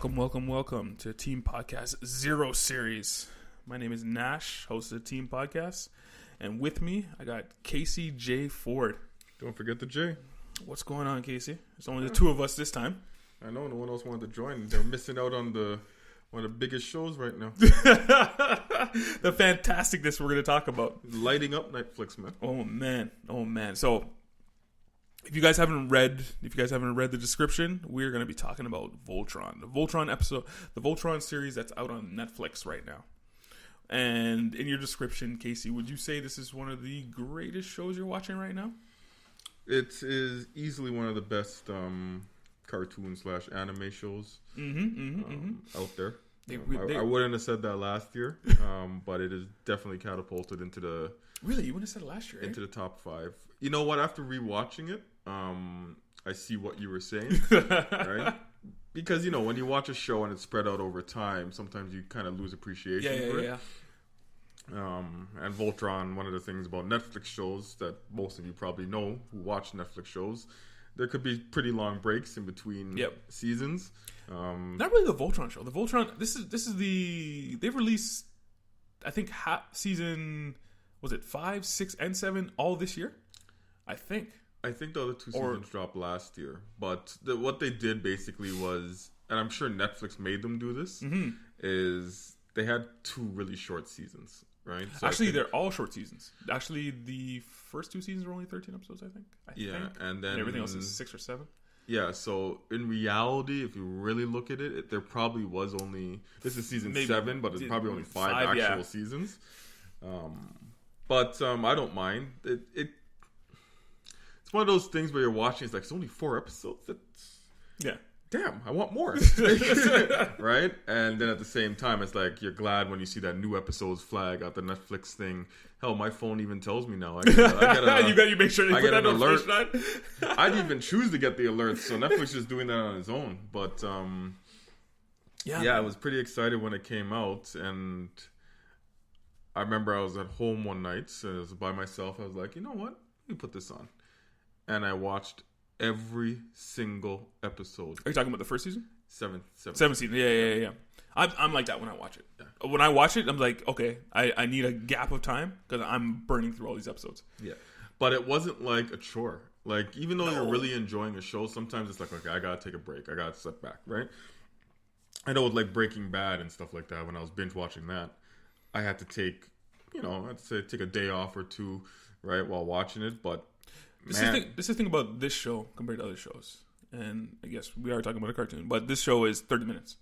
Welcome to Team Podcast Zero Series. My name is Nash, host of the Team Podcast, and with me, I got Casey J. Ford. Don't forget the J. What's going on, Casey? It's only the two of us this time. I know, no one else wanted to join. They're missing out on one of the biggest shows right now. The fantasticness we're going to talk about. Lighting up Netflix, man. Oh, man. So, if you guys haven't read the description, we're going to be talking about Voltron. The Voltron series that's out on Netflix right now. And in your description, Casey, would you say this is one of the greatest shows you're watching right now? It is easily one of the best cartoon/anime shows out there. I wouldn't have said that last year, but it is definitely catapulted into the... Really? You wouldn't have said it last year, into the top 5. You know what? After rewatching it, I see what you were saying, right? Because, you know, when you watch a show and it's spread out over time, sometimes you kind of lose appreciation for it. Yeah. And Voltron, one of the things about Netflix shows that most of you probably know who watch Netflix shows, there could be pretty long breaks in between seasons. Not really the Voltron show. The Voltron, this is they've released, I think, season, was it 5, 6, and 7 all this year? I think the other 2 seasons dropped last year. But what they did basically was, and I'm sure Netflix made them do this, is they had 2 really short seasons, right? So actually, they're all short seasons. Actually, the first 2 seasons were only 13 episodes, I think. And then everything else is 6 or 7. Yeah, so in reality, if you really look at it, there probably was only... This is season 7, but it's probably only 5 actual seasons. But I don't mind. It's one of those things where you're watching, it's like, it's only 4 episodes? Damn, I want more. Right? And then at the same time, it's like, you're glad when you see that new episodes flag out the Netflix thing. Hell, my phone even tells me now. You make sure you put that alert. I didn't even choose to get the alerts, so Netflix is doing that on its own. But I was pretty excited when it came out, and I remember I was at home one night, so I was by myself. I was like, you know what? Let me put this on. And I watched every single episode. Are you talking about the first season? 7th season. Yeah. I'm like that when I watch it. Yeah. When I watch it, I'm like, okay, I need a gap of time because I'm burning through all these episodes. Yeah. But it wasn't like a chore. Like, even though you're really enjoying a show, sometimes it's like, okay, I gotta take a break. I gotta step back, right? I know with like Breaking Bad and stuff like that, when I was binge watching that, I had to take a day off or 2, right, while watching it. But this is the thing about this show compared to other shows. And I guess we are talking about a cartoon, but this show is 30 minutes.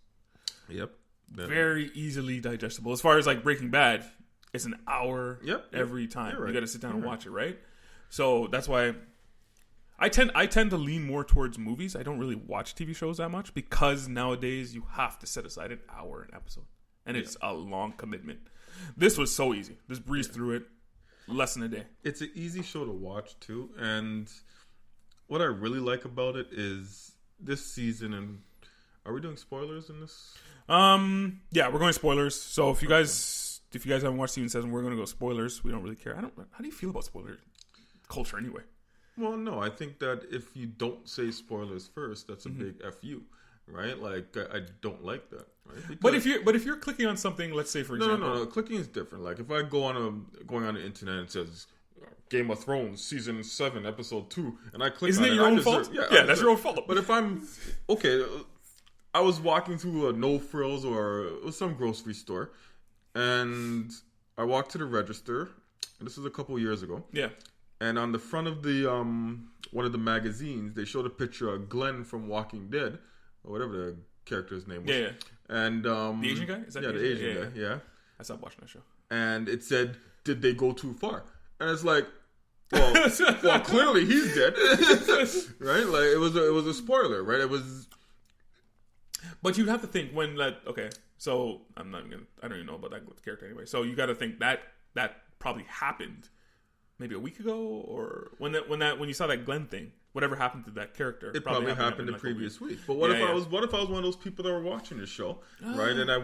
Yep. Very easily digestible. As far as like Breaking Bad, it's an hour every time. Right. You got to sit down and watch it, right? So that's why I tend to lean more towards movies. I don't really watch TV shows that much because nowadays you have to set aside an hour an episode. And it's a long commitment. This was so easy. Just breeze through it. Less than a day. It's an easy show to watch too, and what I really like about it is this season. And are we doing spoilers in this? Yeah, we're going spoilers. So if you guys haven't watched season 7, we're going to go spoilers. We don't really care. How do you feel about spoiler culture anyway? Well, no, I think that if you don't say spoilers first, that's a big FU. Right, like I don't like that. Right? But if you're clicking on something, let's say for example, no, clicking is different. Like if I going on the internet and it says Game of Thrones season 7 episode 2, and I click, isn't it your own fault? Yeah, that's your own fault. But if I'm okay, I was walking through a No Frills or some grocery store, and I walked to the register. And this was a couple years ago. Yeah. And on the front of the one of the magazines, they showed a picture of Glenn from Walking Dead. Or whatever the character's name was. Yeah. And the Asian guy? Is that the Asian guy, yeah. I stopped watching that show. And it said, did they go too far? And it's like, well clearly he's dead. Right? Like it was a spoiler, right? It was. But you'd have to think when so I don't even know about that character anyway. So you gotta think that probably happened maybe a week ago, or when you saw that Glenn thing. Whatever happened to that character? It probably happened the previous week. But what if I was one of those people that were watching the show, right? And I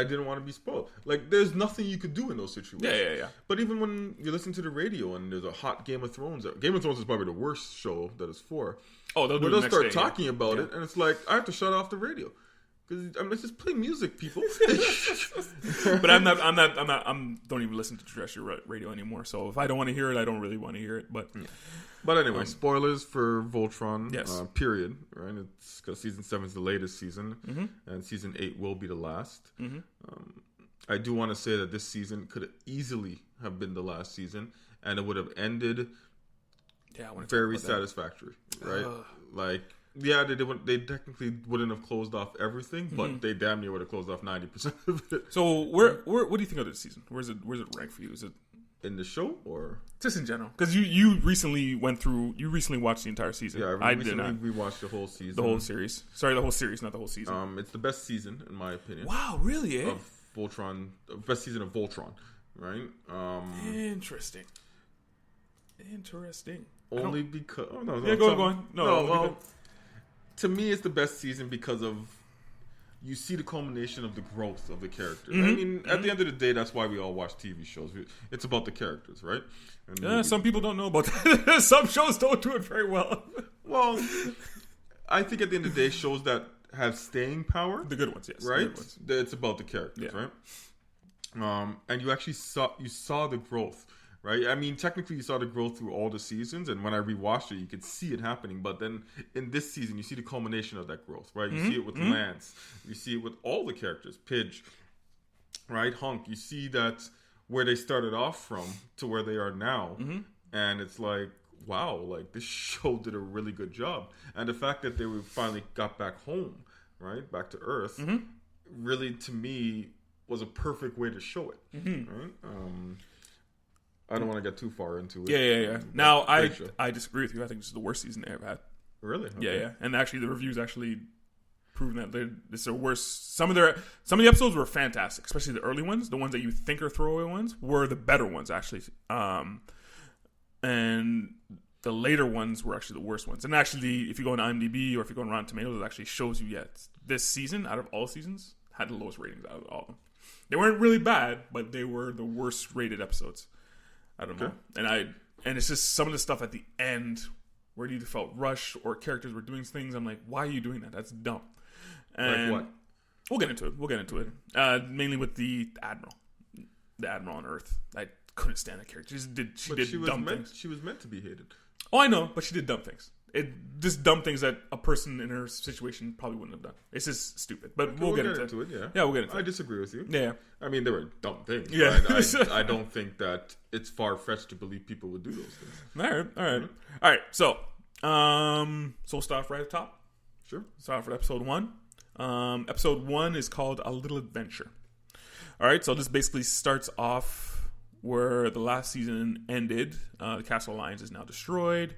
didn't want to be spoiled. Like, there's nothing you could do in those situations. Yeah. But even when you listen to the radio and there's a hot Game of Thrones, Game of Thrones is probably the worst show that is for. Oh, they'll start talking about it, and it's like I have to shut off the radio Because I'm just playing music, people. But I don't even listen to terrestrial radio anymore. So if I don't want to hear it, I don't really want to hear it. But But anyway, spoilers for Voltron. Yes. Period. Right? It's because season 7 is the latest season, and season 8 will be the last. I do want to say that this season could easily have been the last season, and it would have ended very satisfactory. Right? Like. Yeah, they technically wouldn't have closed off everything, but they damn near would have closed off 90% of it. So, what do you think of this season? Where's it ranked for you? Is it in the show or just in general? Because you recently watched the entire season. Yeah, I recently rewatched the whole season, the whole series. Sorry, the whole series, not the whole season. It's the best season in my opinion. Wow, really? Of Voltron, best season of Voltron, right? Interesting. Only because go on. No. To me, it's the best season because of you see the culmination of the growth of the characters. I mean, at the end of the day, that's why we all watch TV shows. It's about the characters, right? And some people don't know about that. Some shows don't do it very well. Well, I think at the end of the day, shows that have staying power, the good ones, yes, right? It's about the characters, right? And you actually saw the growth. Right, I mean, technically, you saw the growth through all the seasons, and when I rewatched it, you could see it happening. But then in this season, you see the culmination of that growth, right? You see it with Lance, you see it with all the characters, Pidge, right, Hunk. You see that where they started off from to where they are now, and it's like, wow, like this show did a really good job. And the fact that they finally got back home, right, back to Earth, really to me was a perfect way to show it, right? I don't want to get too far into it. Yeah. Now, I disagree with you. I think this is the worst season they ever had. Really? Okay. Yeah. And actually, the reviews actually proven that this is the worst. Some of the episodes were fantastic, especially the early ones. The ones that you think are throwaway ones were the better ones, actually. And the later ones were actually the worst ones. And actually, if you go on IMDb or if you go on Rotten Tomatoes, it actually shows you, this season, out of all seasons, had the lowest ratings out of all of them. They weren't really bad, but they were the worst rated episodes. I don't know. And it's just some of the stuff at the end where you felt rushed or characters were doing things. I'm like, why are you doing that? That's dumb. And like what? We'll get into it. Mainly with the Admiral on Earth. I couldn't stand that character. She did dumb things. She was meant to be hated. Oh, I know, but she did dumb things. Just dumb things that a person in her situation probably wouldn't have done. It's just stupid. But we'll get into it. Yeah, we'll get into it. I disagree with you. Yeah. I mean, they were dumb things. Yeah. I don't think that it's far-fetched to believe people would do those things. All right. So we'll start off right at the top. Sure. Start off with episode 1. Episode 1 is called A Little Adventure. All right. So this basically starts off where the last season ended. The Castle Alliance is now destroyed.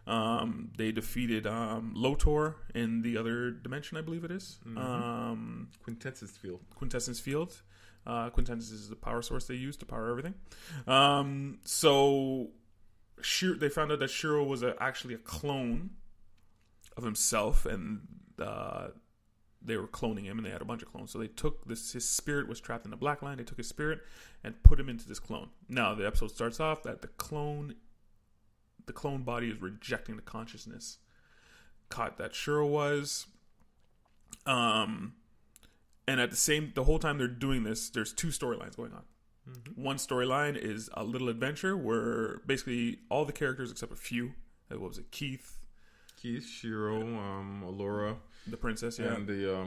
They defeated Lotor in the other dimension, I believe it is. Quintessence Field. Quintessence is the power source they use to power everything. So they found out that Shiro was actually a clone of himself, and they were cloning him, and they had a bunch of clones. So they took his spirit was trapped in the Black Line. They took his spirit and put him into this clone. Now the episode starts off that the clone body is rejecting the consciousness that Shiro was. And at the whole time they're doing this, there's two storylines going on. One storyline is A Little Adventure, where basically all the characters except a few, what was it, Keith, Shiro, Allura, the princess, and the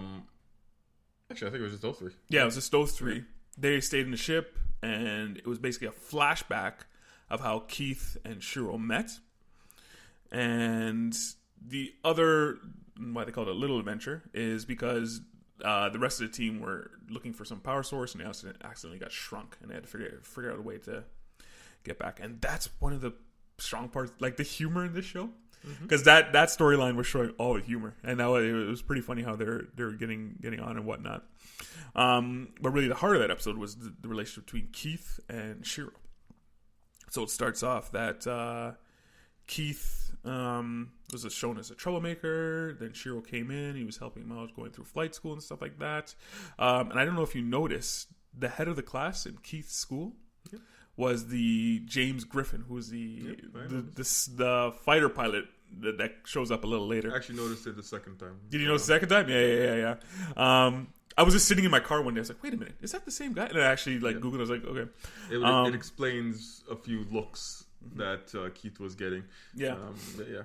actually I think it was just those three. Yeah, it was just those three. They stayed in the ship, and it was basically a flashback of how Keith and Shiro met. And the other, why they call it A Little Adventure, is because the rest of the team were looking for some power source, and they accidentally got shrunk, and they had to figure out a way to get back. And that's one of the strong parts, like the humor in this show, because that storyline was showing all the humor, and it was pretty funny how they're getting on and whatnot. But really, the heart of that episode was the relationship between Keith and Shiro. So it starts off that Keith was shown as a troublemaker. Then Shiro came in. He was helping him out going through flight school and stuff like that. And I don't know if you noticed, the head of the class in Keith's school was the James Griffin, who was the fighter pilot that shows up a little later. I actually noticed it the second time. Did you notice the second time? Yeah. I was just sitting in my car one day. I was like, wait a minute, is that the same guy? And I actually Googled. I was like, okay. It explains a few looks that Keith was getting. Yeah. Yeah.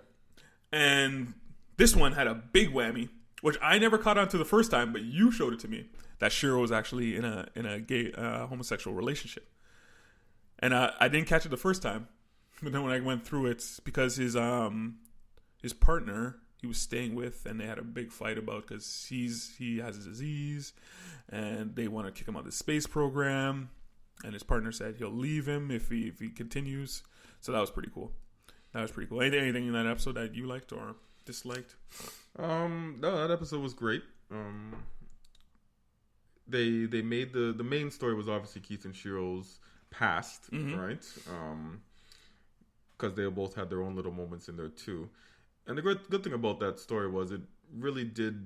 And this one had a big whammy, which I never caught on to the first time, but you showed it to me, that Shiro was actually in a gay homosexual relationship. And I didn't catch it the first time. But then when I went through it, because his partner he was staying with, and they had a big fight about, because he has a disease, and they want to kick him out of the space program, and his partner said he'll leave him if he continues. So that was pretty cool. Anything in that episode that you liked or disliked? No, that episode was great. They made the main story was obviously Keith and Shiro's past, right? Because they both had their own little moments in there too. And the good thing about that story was it really did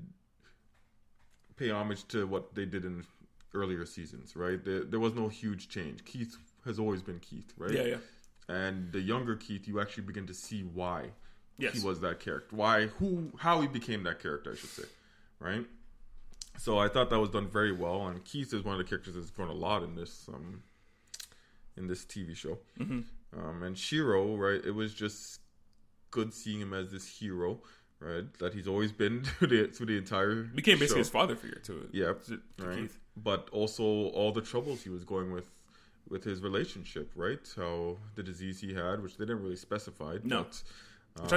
pay homage to what they did in earlier seasons, right? There was no huge change. Keith has always been Keith, right? Yeah. And the younger Keith, you actually begin to see why he was that character. How he became that character, I should say, right? So I thought that was done very well. And Keith is one of the characters that's grown a lot in this TV show. And Shiro, right? It was just good seeing him as this hero, right? That he's always been through the entire became basically show. his father figure to right? Keith. But also all the troubles he was going with his relationship, right? How the disease he had, which they didn't really specify. No. But, which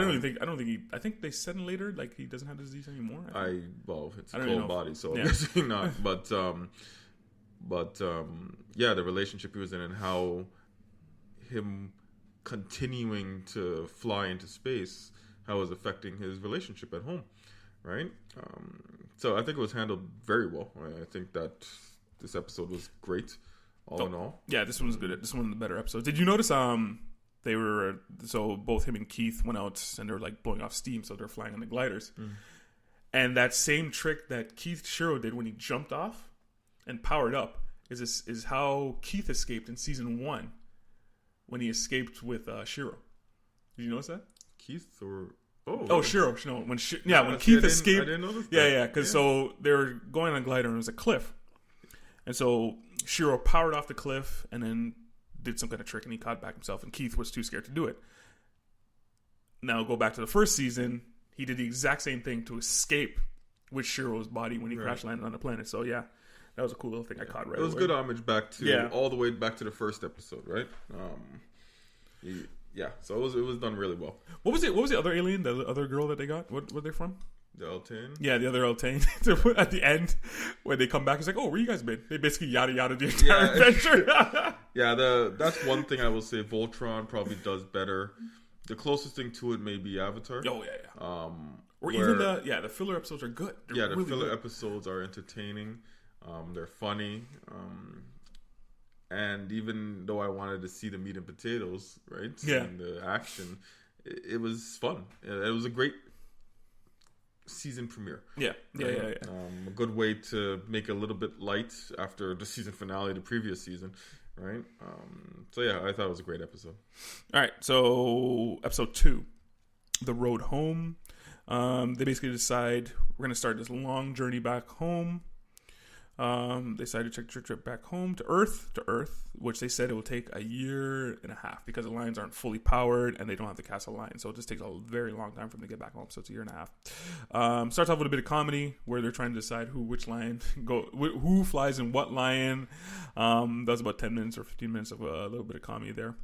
I think they said later, like, he doesn't have the disease anymore. It's a cold body, so I'm guessing not. But the relationship he was in and how him continuing to fly into space, how it was affecting his relationship at home, right? So I think it was handled very well. I think that this episode was great, all in all. Yeah, this one was good. This one was the better episode. Did you notice both him and Keith went out and they're like blowing off steam, so they're flying on the gliders. And that same trick that Keith Shiro did when he jumped off and powered up is how Keith escaped in season 1 when he escaped with Shiro. Did you notice that? Keith or Shiro. No, when Keith escaped. I didn't notice that. Yeah, because so they were going on a glider and it was a cliff, and so Shiro powered off the cliff and then did some kind of trick and he caught back himself, and Keith was too scared to do it. Now go back to the first season. He did the exact same thing to escape with Shiro's body when he crash landed on the planet. So yeah, that was a cool little thing I caught right away. It was good homage back to all the way back to the first episode, right? So it was done really well. What was the other alien, the other girl that they got? What were they from? The Eltane? Yeah, the other Eltane. At the end, when they come back, it's like, oh, where you guys been? They basically yada the entire adventure. That's one thing I will say Voltron probably does better. The closest thing to it may be Avatar. Oh, yeah. Even the filler episodes are good. They're the filler episodes are entertaining. They're funny. And even though I wanted to see the meat and potatoes, right? Yeah. And the action, it was fun. It was a great season premiere. Yeah. A good way to make it a little bit light after the season finale, the previous season, right? I thought it was a great episode. All right, so episode 2, The Road Home. They basically decide we're going to start this long journey back home. They decided to take a trip back home to Earth, which they said it will take a year and a half because the lines aren't fully powered and they don't have the castle line. So it just takes a very long time for them to get back home. So it's a year and a half. Starts off with a bit of comedy where they're trying to decide who flies in what lion. That was about 10 minutes or 15 minutes of a little bit of comedy there.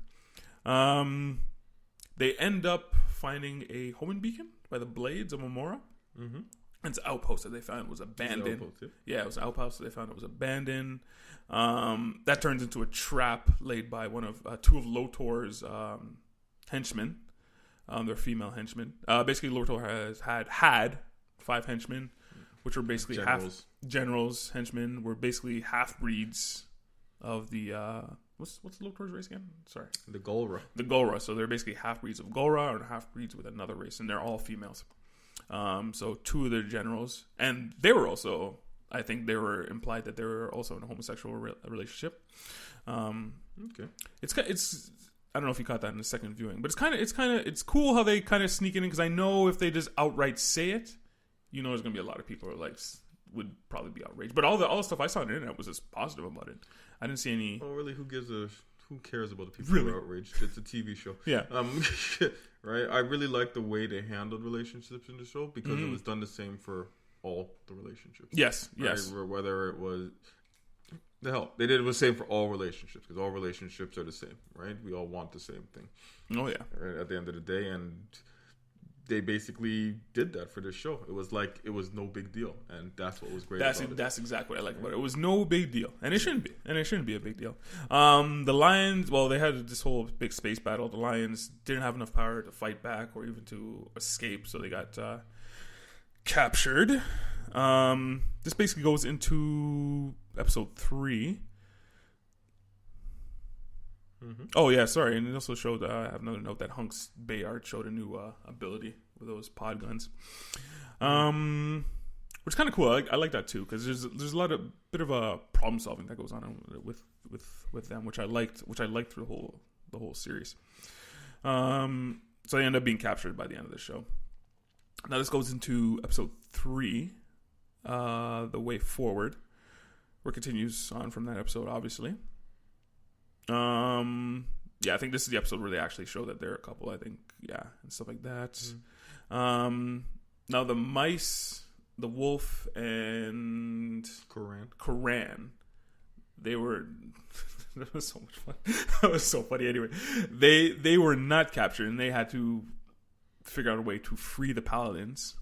They end up finding a homing beacon by the Blades of Amora. Mm-hmm. It's an outpost that they found was abandoned. It was an outpost that they found it was abandoned. That turns into a trap laid by two of Lotor's henchmen. They're female henchmen. Basically, Lotor has had 5 henchmen, which were basically generals. Henchmen were basically half breeds of the what's Lotor's race again? Sorry, the Golra. So they're basically half breeds of Golra or half breeds with another race, and they're all females. So 2 of their generals, and they were also, I think they were implied that they were also in a homosexual relationship. Okay. It's I don't know if you caught that in the second viewing, but it's cool how they kind of sneak it in, because I know if they just outright say it, there's gonna be a lot of people who are like would probably be outraged. But all the stuff I saw on the internet was just positive about it. I didn't see any. Oh, really? Who cares about the people who are outraged? It's a TV show. Yeah. Right. I really like the way they handled relationships in the show, because it was done the same for all the relationships. Yes. Right? Yes. Whether it was. The hell, they did it the same for all relationships, because all relationships are the same, right? We all want the same thing. Oh yeah. Right, at the end of the day, and they basically did that for this show. It was like it was no big deal, and that's what was great. That's exactly what I like about it. It was no big deal, and it shouldn't be, a big deal. The Lions, well, they had this whole big space battle. The Lions didn't have enough power to fight back or even to escape, so they got captured. This basically goes into episode 3. Mm-hmm. Oh yeah, sorry, and it also showed. I have another note that Hunk's Bayard showed a new ability with those pod guns, which is kind of cool. I like that too, because there's a bit of a problem solving that goes on with them, which I liked through the whole series. So they end up being captured by the end of the show. Now this goes into episode 3, The Way Forward, where it continues on from that episode, obviously. I think this is the episode where they actually show that they're a couple, I think, and stuff like that. Now the mice, the wolf, and Koran, they were that was so much fun. That was so funny. Anyway, they were not captured, and they had to figure out a way to free the paladins.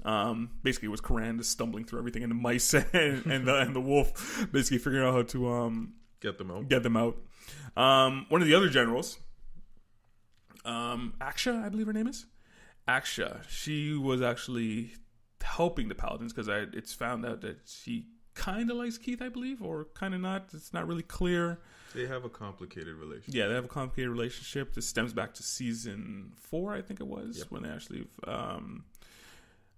Basically, it was Koran just stumbling through everything, and the mice and the wolf basically figuring out how to get them out. One of the other generals, Aksha, I believe her name is Aksha. She was actually helping the paladins, because it's found out that she kind of likes Keith, I believe, or kind of not. It's not really clear. They have a complicated relationship. Yeah, they have a complicated relationship. This stems back to season 4, I think it was, when they actually she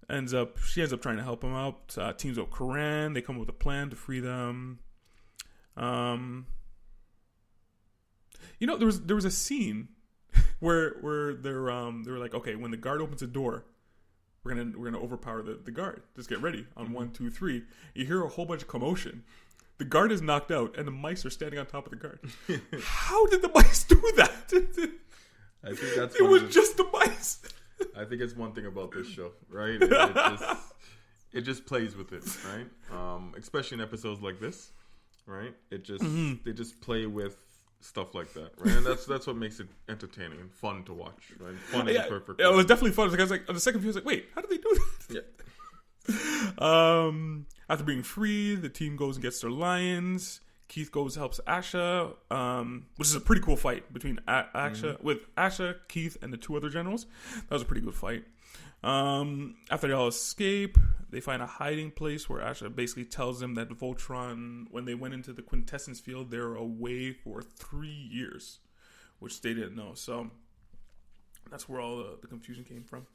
ends up trying to help him out. Teams up Koran. They come up with a plan to free them. There was a scene where they were like, okay, when the guard opens the door, we're gonna overpower the guard. Just get ready on 1, 2, 3. You hear a whole bunch of commotion. The guard is knocked out, and the mice are standing on top of the guard. How did the mice do that? I think that's it was just the mice. I think it's one thing about this show, right? It just plays with it, right? Especially in episodes like this, right? It just they just play with stuff like that, right? And that's what makes it entertaining and fun to watch, right? Fun is the perfect word. It was definitely fun, because on the second view, I was like, wait, how did they do that? Yeah. After being free, the team goes and gets their lions. Keith goes helps Asha, which is a pretty cool fight between Asha, Keith, and the 2 other generals. That was a pretty good fight. After they all escape, they find a hiding place where Asha basically tells them that Voltron, when they went into the Quintessence field, they were away for 3 years, which they didn't know. So that's where all the confusion came from.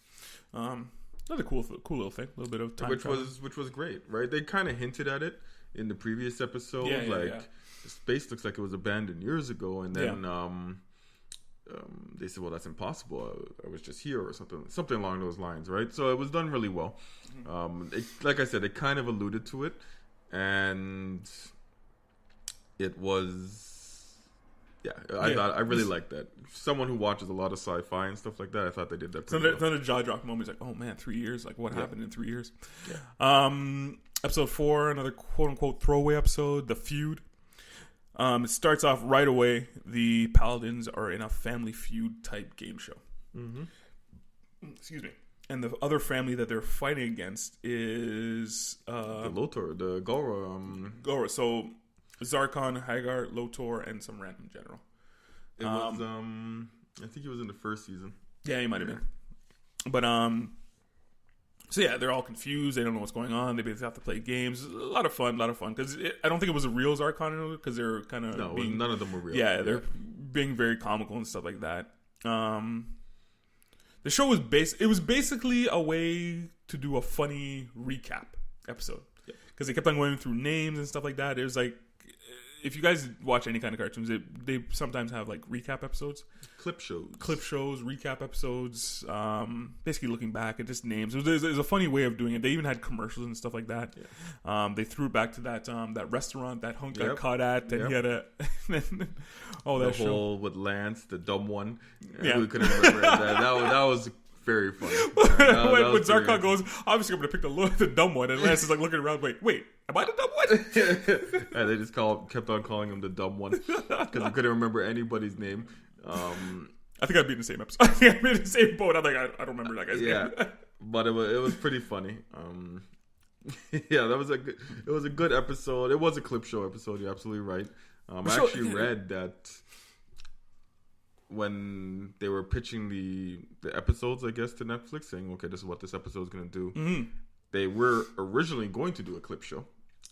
Another cool little thing, a little bit of time travel. Which was great, right? They kind of hinted at it in the previous episode, the space looks like it was abandoned years ago, and then they said, "Well, that's impossible. I was just here," or something along those lines, right? So it was done really well. Like I said, it kind of alluded to it, and it was. Yeah, I really liked that. Someone who watches a lot of sci-fi and stuff like that, I thought they did that pretty well. Another jaw-drop moment is like, oh man, 3 years? Like, what happened in 3 years? Yeah. Episode 4, another quote-unquote throwaway episode, The Feud. It starts off right away. The Paladins are in a Family Feud type game show. Mm-hmm. Excuse me. And the other family that they're fighting against is... the Lotor, the Gora. Gora, so... Zarkon, Hagar, Lotor, and some random general. It was, I think he was in the first season. Yeah, he might have been. But, so yeah, they're all confused. They don't know what's going on. They basically have to play games. A lot of fun. Because I don't think it was a real Zarkon, because they're kind of none of them were real. Yeah, they're being very comical and stuff like that. The show was basically a way to do a funny recap episode. Because they kept on going through names and stuff like that. It was like, if you guys watch any kind of cartoons, they sometimes have like recap episodes, clip shows, recap episodes. Basically looking back at just names. There's a funny way of doing it. They even had commercials and stuff like that. Yeah. They threw back to that restaurant that Hunk got caught at, and he had a that whole show with Lance, the dumb one. Yeah, we couldn't remember that was very funny. When Zarkon goes, obviously I'm going to pick the dumb one, and Lance is like looking around, wait, am I the dumb one? And they just kept on calling him the dumb one because we couldn't remember anybody's name. I think I'd be in the same episode. I think I'd be in the same boat. I'm like, I don't remember that guy's name. But it was pretty funny. It was a good episode. It was a clip show episode. You're absolutely right. I actually read that when they were pitching the episodes, I guess, to Netflix, saying, okay, this is what this episode is going to do. They were originally going to do a clip show,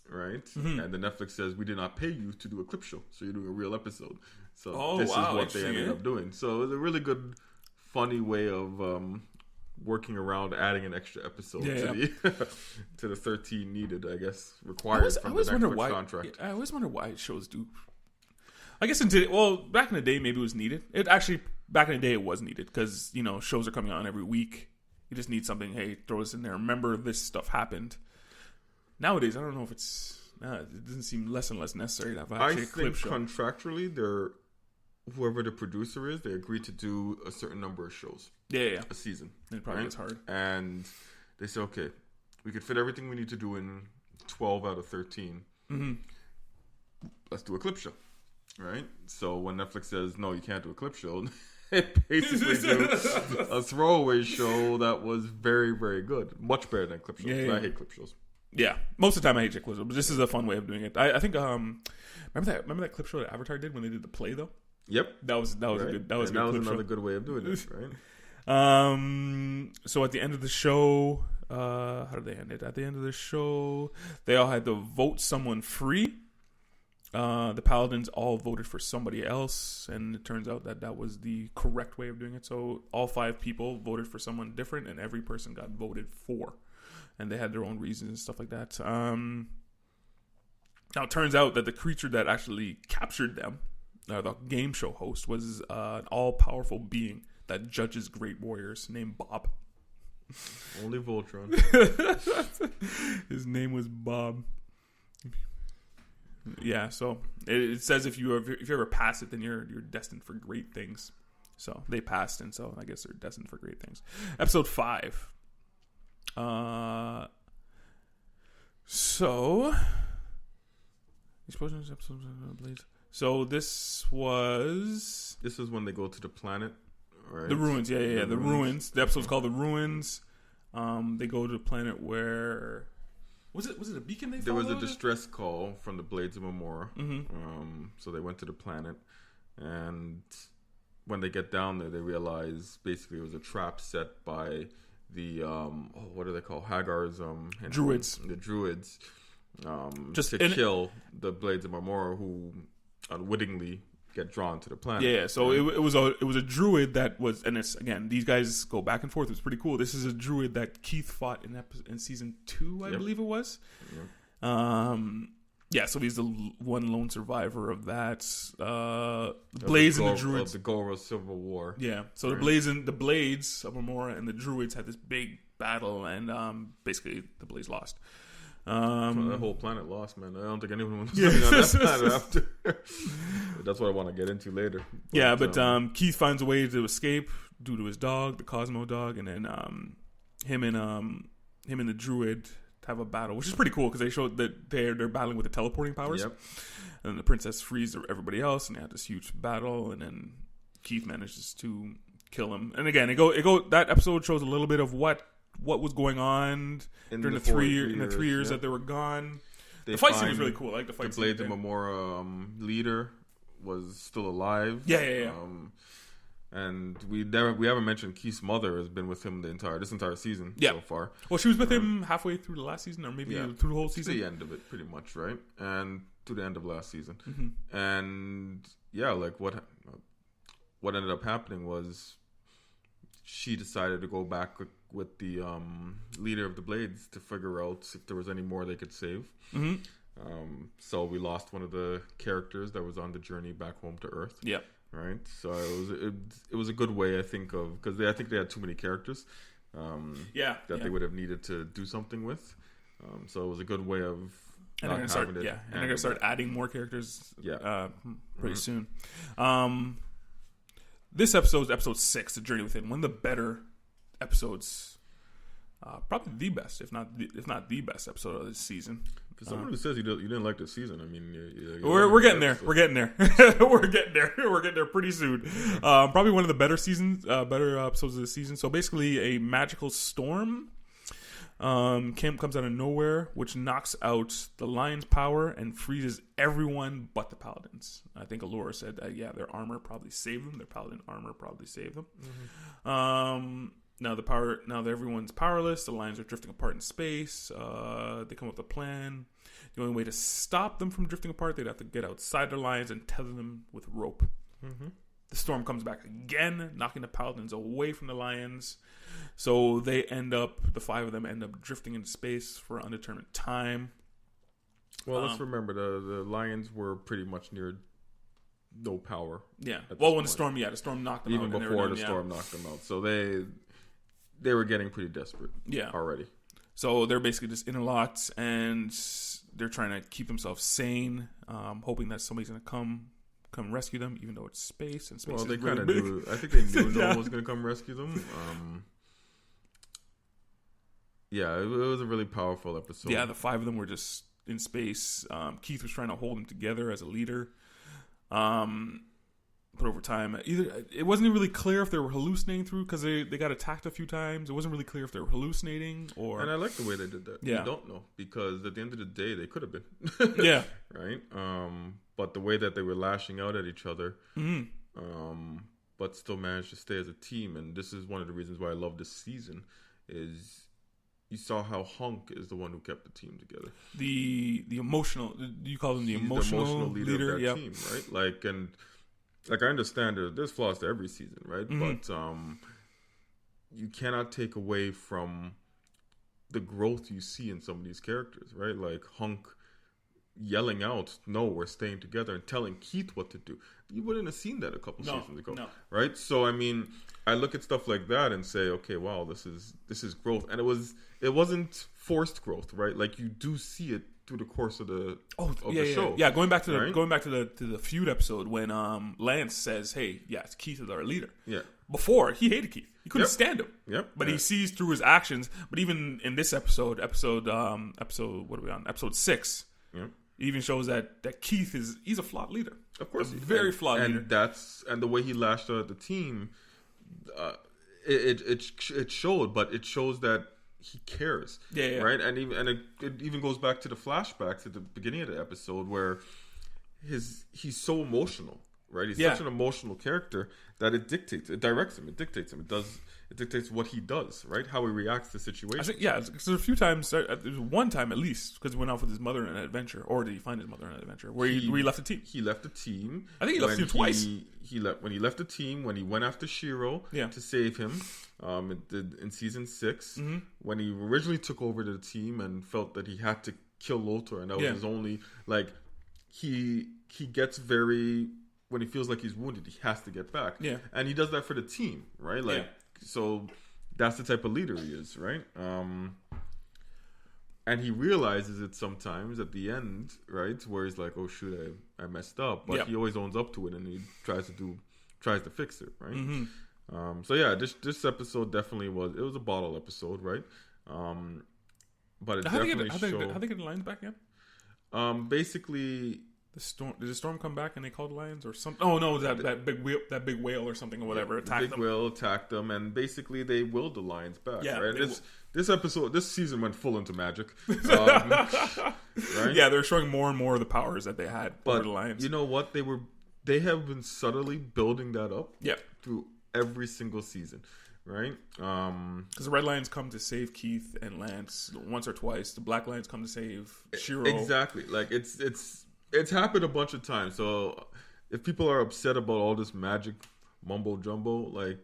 right? And the Netflix says, we did not pay you to do a clip show, so you're doing a real episode. So this is what they ended up doing. So it was a really good, funny way of working around adding an extra episode to the 13 needed, I guess, required from the Netflix contract. I always wonder why shows do. I guess back in the day, maybe it was needed. Back in the day, it was needed because, shows are coming on every week. You just need something, hey, throw this in there. Remember this stuff happened. Nowadays, I don't know if it doesn't seem less and less necessary to have actually a clip show. Contractually, whoever the producer is, they agreed to do a certain number of shows. Yeah. A season. It probably gets hard. And they say, okay, we could fit everything we need to do in 12 out of 13. Let's do a clip show. Right? So when Netflix says, no, you can't do a clip show, it basically do a throwaway show that was very, very good. Much better than clip shows. Yeah. I hate clip shows. Yeah. Most of the time I hate clip shows, but this is a fun way of doing it. I think, remember that clip show that Avatar did when they did the play, though? Yep. That was right. a good That was another good way of doing it, right? So at the end of the show, how did they end it? At the end of the show, they all had to vote someone free. The Paladins all voted for somebody else, and it turns out that was the correct way of doing it. So all 5 people voted for someone different, and every person got voted for, and they had their own reasons and stuff like that. Now it turns out that the creature that actually captured them, the game show host, was an all-powerful being that judges great warriors named Bob. Only Voltron. His name was Bob. Yeah, so it says if you ever pass it, then you're destined for great things. So they passed, and so I guess they're destined for great things. Episode 5. So So this is when they go to the planet, right? The ruins, yeah. The ruins. The episode's called The Ruins. They go to the planet where was it a beacon they followed? There was a distress call from the Blades of Amora. So they went to the planet, and when they get down there, they realize basically it was a trap set by the what are they called? Hagar's druids. The druids. Just to kill the Blades of Amora who unwittingly get drawn to the planet. Yeah, so it was a druid that was, and it's, again, these guys go back and forth. It was pretty cool. This is a druid that Keith fought in season 2, I believe it was. So he's the one lone survivor of that. Blades and the druids of the Goro Civil War. Yeah, so the Blades of Amora and the druids had this big battle, and basically the Blades lost. The whole planet lost, man. I don't think anyone was living on that planet after. That's what I want to get into later. But Keith finds a way to escape due to his dog, the Cosmo dog, and then him and the druid have a battle, which is pretty cool because they showed that they're battling with the teleporting powers. Yep. And then the princess frees everybody else, and they had this huge battle, and then Keith manages to kill him. And again, that episode shows a little bit of what was going on during the 3 years that they were gone. The fight scene was really cool. I like the fight scene. The Blades of Amora leader was still alive. Yeah. And we haven't mentioned Keith's mother has been with him this entire season so far. Well, she was with him halfway through the last season, or maybe through the whole season. To the end of it, pretty much, right? And to the end of last season. And what ended up happening was she decided to go back with the leader of the Blades to figure out if there was any more they could save. So we lost one of the characters that was on the journey back home to Earth. Yeah. Right. So it was a good way, I think, of because I think they had too many characters. That they would have needed to do something with. So it was a good way of. And they're gonna start adding more characters. Pretty soon. This episode is episode 6, The Journey Within. One of the better episodes, probably the best, if not the best episode of this season. For someone who says you didn't like the season, I mean, we're getting there. We're getting there. We're getting there. We're getting there pretty soon. Probably one of the better episodes of the season. So basically, a magical storm comes out of nowhere, which knocks out the Lion's power and freezes everyone but the Paladins. I think Allura said that. Yeah, their armor probably saved them. Their Paladin armor probably saved them. Mm-hmm. Now that everyone's powerless, the Lions are drifting apart in space. They come up with a plan. The only way to stop them from drifting apart, they'd have to get outside their Lions and tether them with rope. Mm-hmm. The storm comes back again, knocking the Paladins away from the Lions. So the 5 of them end up drifting into space for undetermined time. Well, let's remember the Lions were pretty much near no power. Yeah. Well, when the storm knocked them out. Even before the storm knocked them out. So they were getting pretty desperate. Yeah. Already. So they're basically just interlocked, and they're trying to keep themselves sane, hoping that somebody's going to come rescue them, even though it's space, and space is really big. Well, they kind of knew. I think they knew no one was going to come rescue them. It was a really powerful episode. Yeah, the 5 of them were just in space. Keith was trying to hold them together as a leader. But over time, it wasn't really clear if they were hallucinating through, because they got attacked a few times. It wasn't really clear if they were hallucinating or. And I like the way they did that. Yeah. You don't know, because at the end of the day, they could have been. Yeah. Right. But the way that they were lashing out at each other, but still managed to stay as a team, and this is one of the reasons why I love this season, is you saw how Hunk is the one who kept the team together. The emotional, you call him the emotional leader of that team, right? Like I understand there's flaws to every season, right? Mm-hmm. But you cannot take away from the growth you see in some of these characters, right? Like Hunk yelling out, "No, we're staying together," and telling Keith what to do. You wouldn't have seen that a couple seasons ago, right? So I mean, I look at stuff like that and say, okay, wow, this is growth, and it wasn't forced growth, right? Like you do see it through the course of the show. Yeah, going back to the feud episode when Lance says, "Hey, yes, Keith is our leader." Yeah. Before he hated Keith, he couldn't stand him. Yep. But he sees through his actions. But even in this episode what are we on? Episode 6. Yep. It even shows that Keith he's a flawed leader. Of course, very flawed leader. And the way he lashed out at the team, it showed, but it shows that he cares, right? And it even goes back to the flashbacks at the beginning of the episode where he's so emotional, right? He's such an emotional character that it directs him, it dictates what he does, right? How he reacts to situations. I think, there's a few times, there's one time at least, because he went off with his mother on an adventure, or did he find his mother on an adventure, where he left the team? He left the team. I think he left the team twice. When he left the team, when he went after Shiro to save him, in season 6, when he originally took over the team and felt that he had to kill Lothar, and that was his only, like, he gets very, when he feels like he's wounded, he has to get back. Yeah. And he does that for the team, right? Like, so that's the type of leader he is, right? And he realizes it sometimes at the end, right? Where he's like, "Oh shoot, I messed up," but he always owns up to it and he tries to fix it, right? Mm-hmm. So yeah, this episode definitely was a bottle episode, right? But it definitely showed. How they get the Lions back in? Basically. Did the storm come back and they called Lions or something? Oh no, that big whale or something or whatever attacked them. Big whale attacked them, and basically they willed the Lions back. Yeah, right. This season went full into magic. Right? Yeah, they're showing more and more of the powers that they had over the Lions. You know what? They have been subtly building that up. Yeah. Through every single season. Right? Because the Red Lions come to save Keith and Lance once or twice. The Black Lions come to save Shiro. Exactly. Like it's happened a bunch of times. So if people are upset about all this magic mumbo jumbo, like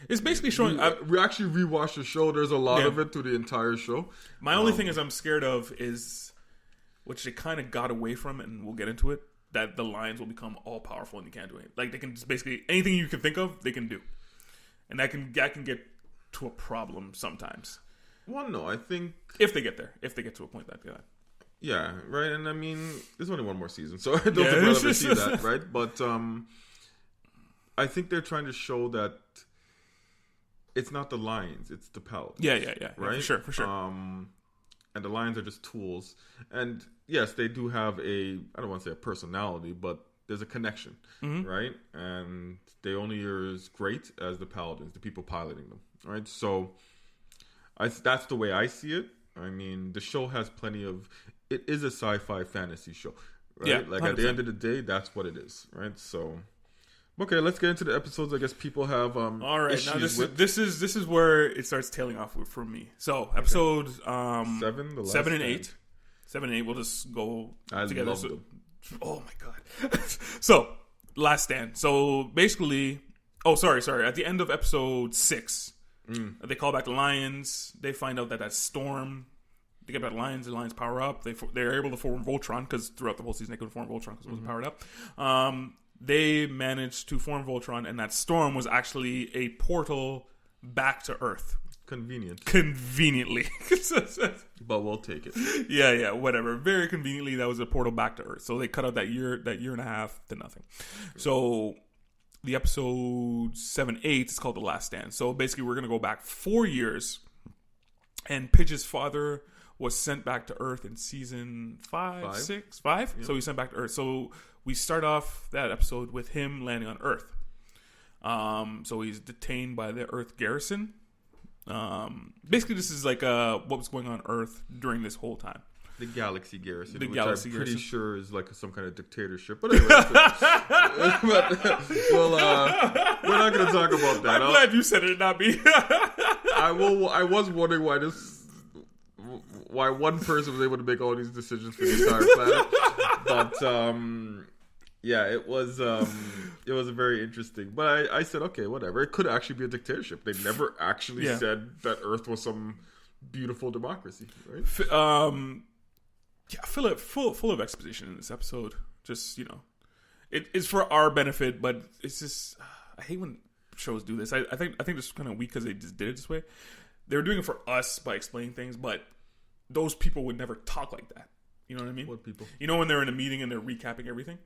it's basically showing. We actually rewatched the show. There's a lot of it through the entire show. My only thing is I'm scared of is which they kind of got away from, and we'll get into it, that the Lions will become all powerful and you can't do anything. Like, they can just basically, anything you can think of, they can do. And that can get to a problem sometimes. Well, no, I think... If they get there. If they get to a point like that. Yeah, right? And I mean, there's only one more season, so I don't think we'll ever see that, right? But I think they're trying to show that it's not the Lions, it's the Paladins. Yeah. Right? Yeah, for sure. And the Lions are just tools. And yes, they do have I don't want to say a personality, but there's a connection, right? And they only are as great as the Paladins, the people piloting them, right? So that's the way I see it. I mean, the show has plenty of... It is a sci-fi fantasy show, right? Yeah, like 100%. At the end of the day, that's what it is, right? So, okay, let's get into the episodes. I guess people have all right. issues Now this is where it starts tailing off for me. So episode 7 and 8. 7 and 8. We'll just go together. Love them. Oh my god. So Last Stand. So basically, sorry. At the end of episode 6, they call back the Lions. They find out that storm. They get back the Lions power up. They're able to form Voltron, because throughout the whole season they couldn't form Voltron because it wasn't powered up. They managed to form Voltron, and that storm was actually a portal back to Earth. Conveniently. But we'll take it. Yeah, whatever. Very conveniently, that was a portal back to Earth. So they cut out that year and a half to nothing. So the episode 7-8 is called The Last Stand. So basically we're going to go back 4 years, and Pidge's father was sent back to Earth in season 5. Yeah. So he's sent back to Earth. So we start off that episode with him landing on Earth. So he's detained by the Earth garrison. Basically, this is like what was going on Earth during this whole time. The Galaxy Garrison, which I'm pretty sure is like some kind of dictatorship. But anyway, we're not going to talk about that. I'm glad you said it, not me. I was wondering why one person was able to make all these decisions for the entire planet. But yeah, it was very interesting. But I said, okay, whatever. It could actually be a dictatorship. They never actually said that Earth was some beautiful democracy, right? Yeah, full of exposition in this episode. Just, it's for our benefit, but it's just I hate when shows do this. I think this is kind of weak because they just did it this way. They were doing it for us by explaining things, but those people would never talk like that. You know what I mean? What people? You know when they're in a meeting and they're recapping everything?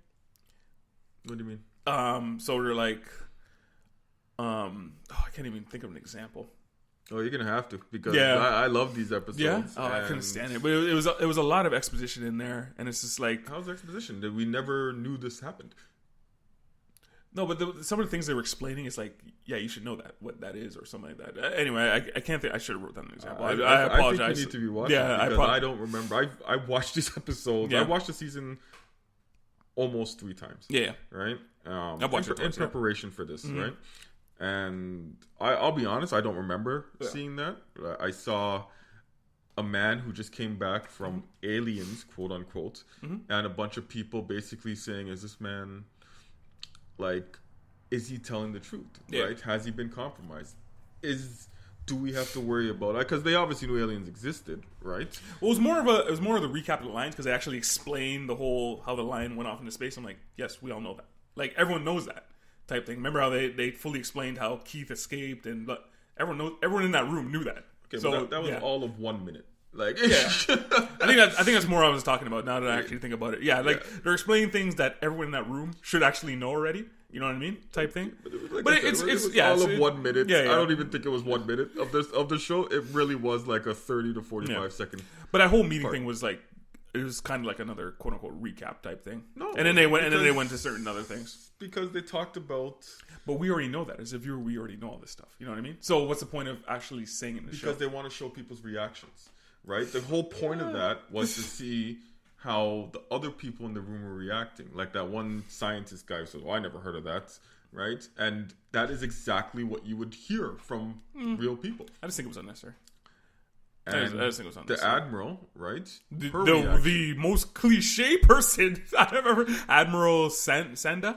What do you mean? So they're like, I can't even think of an example. Oh, you're gonna have to, because I love these episodes. Yeah, I couldn't stand it, but it was a lot of exposition in there, and it's just like, how's the exposition? That we never knew this happened. No, but some of the things they were explaining is like, yeah, you should know what that is, or something like that. Anyway, I can't think. I should have wrote down an example. I apologize. I think you need to be watching. Yeah, because I don't remember. I watched these episodes. Yeah. I watched the season almost 3 times. Yeah. Right. I've watched it twice, in preparation for this, right? And I'll be honest, I don't remember seeing that. I saw a man who just came back from aliens, quote unquote, and a bunch of people basically saying, is this man, like, is he telling the truth? Yeah. Right? Has he been compromised? Do we have to worry about it? Because they obviously knew aliens existed, right? Well, it was more of the recap of the Lions, because they actually explained how the lion went off into space. I'm like, yes, we all know that. Like, everyone knows that type thing. Remember how they fully explained how Keith escaped, and everyone in that room knew that. Okay, so that was all of 1 minute. Like, yeah, I think that's more I was talking about now that I actually think about it. Yeah, like they're explaining things that everyone in that room should actually know already. You know what I mean? Type thing. But it's all of 1 minute. Yeah. I don't even think it was 1 minute of the show. It really was like a 30 to 45 second. But that whole meeting thing was like, it was kind of like another quote unquote recap type thing. No, and then they went to certain other things because they talked about. But we already know that as a viewer, we already know all this stuff. You know what I mean? So what's the point of actually saying it in the show? Because they want to show people's reactions, right? The whole point of that was to see how the other people in the room were reacting. Like that one scientist guy who said, "Oh, I never heard of that," right? And that is exactly what you would hear from real people. I just think it was unnecessary. And I just think it was unnecessary. The Admiral, right? The most cliche person I've ever... Admiral Sanda?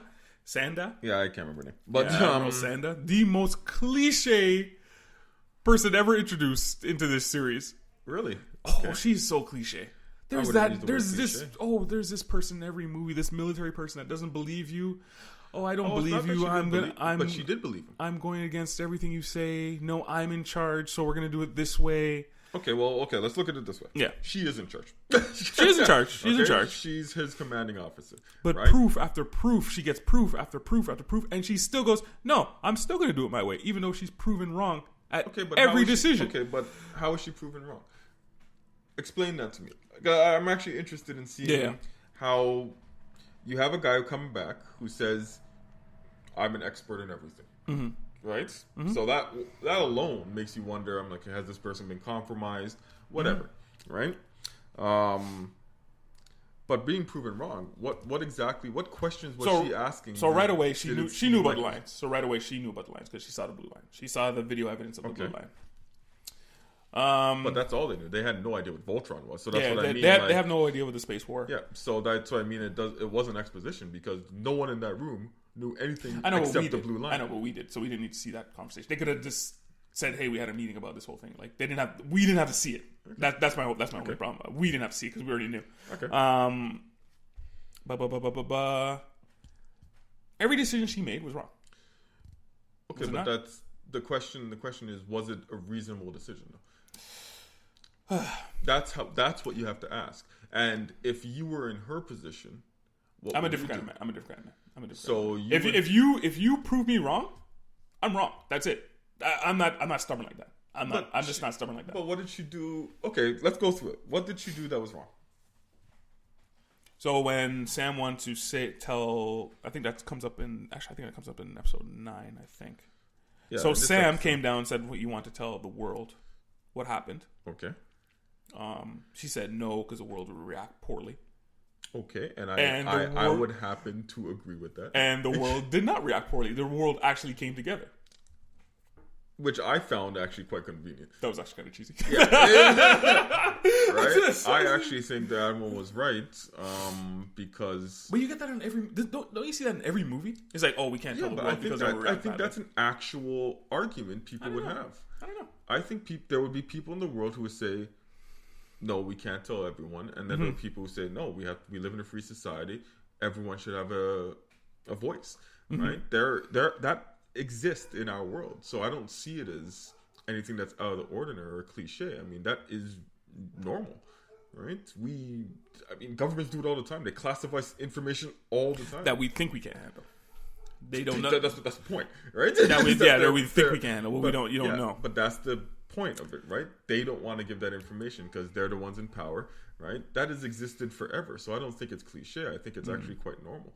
Yeah, I can't remember her name. But, Admiral Sanda. The most cliche person ever introduced into this series. Really? Okay. Oh, she's so cliche. There's there's this person in every movie, this military person that doesn't believe you. Oh, I don't believe you. But she did believe him. I'm going against everything you say. No, I'm in charge, so we're going to do it this way. Okay, let's look at it this way. Yeah. She is in charge. She is in charge. She's in charge. She's his commanding officer. But right? proof after proof, she gets proof after proof after proof, and she still goes, no, I'm still going to do it my way, even though she's proven wrong at every decision. Okay, but how is she proven wrong? Explain that to me. I'm actually interested in seeing how you have a guy coming back who says, I'm an expert in everything. Mm-hmm. Right? Mm-hmm. So that alone makes you wonder, I'm like, has this person been compromised? Whatever. Mm-hmm. Right? But being proven wrong, what questions was she asking? So right away she knew about the lines. So right away she knew about the lines because she saw the blue line. She saw the video evidence of the blue line. But that's all they knew. They had no idea what Voltron was. So that's what I mean. They have no idea what the space war. Yeah. So that's what I mean. It wasn't exposition because no one in that room knew anything except the blue line. I know what we did. So we didn't need to see that conversation. They could have just said, "Hey, we had a meeting about this whole thing." Like we didn't have to see it. Okay. That's my only problem. We didn't have to see it because we already knew. Okay. Every decision she made was wrong. Okay, but that's the question. The question is, was it a reasonable decision though? That's what you have to ask. And if you were in her position, I'm a different kind of man. I'm a different kind of man. So if you prove me wrong, I'm wrong. That's it. I'm not stubborn like that. I'm just not stubborn like that. But what did she do? Okay, let's go through it. What did she do that was wrong? So when Sam wanted to tell, I think that comes up in episode 9. I think. Yeah, so Sam came down and said, "What you want to tell the world? What happened?" Okay. She said no because the world would react poorly. Okay, and I would happen to agree with that. And the world did not react poorly. The world actually came together. Which I found actually quite convenient. That was actually kind of cheesy. Yeah. Right? I actually think the Admiral was right because... But you get that in every... Don't you see that in every movie? It's like, oh, we can't tell the world because I think that's an actual argument people would have. I don't know. I think there would be people in the world who would say, no, we can't tell everyone. And then there are people who say, no, we live in a free society. Everyone should have a voice. Mm-hmm. Right? That exists in our world. So I don't see it as anything that's out of the ordinary or a cliche. I mean, that is normal. Right? Governments do it all the time. They classify information all the time. That we think we can't handle. They don't know. That's the point, right? We think we can handle. Well, you don't know. But that's the point of it, right? They don't want to give that information because they're the ones in power, right? That has existed forever. So I don't think it's cliche. I think it's actually quite normal.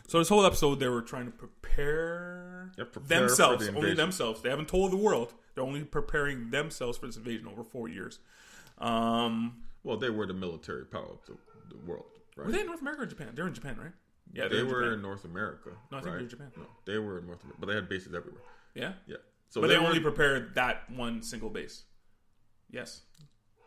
So this whole episode, they were trying to prepare themselves, only themselves. They haven't told the world. They're only preparing themselves for this invasion over 4 years. Well, they were the military power of the world, right? Were they in North America or Japan? They're in Japan, right? Yeah, they were in North America. No, I think they were in Japan. No, they were in North America, but they had bases everywhere. Yeah? Yeah. So but they only prepared that one single base. Yes.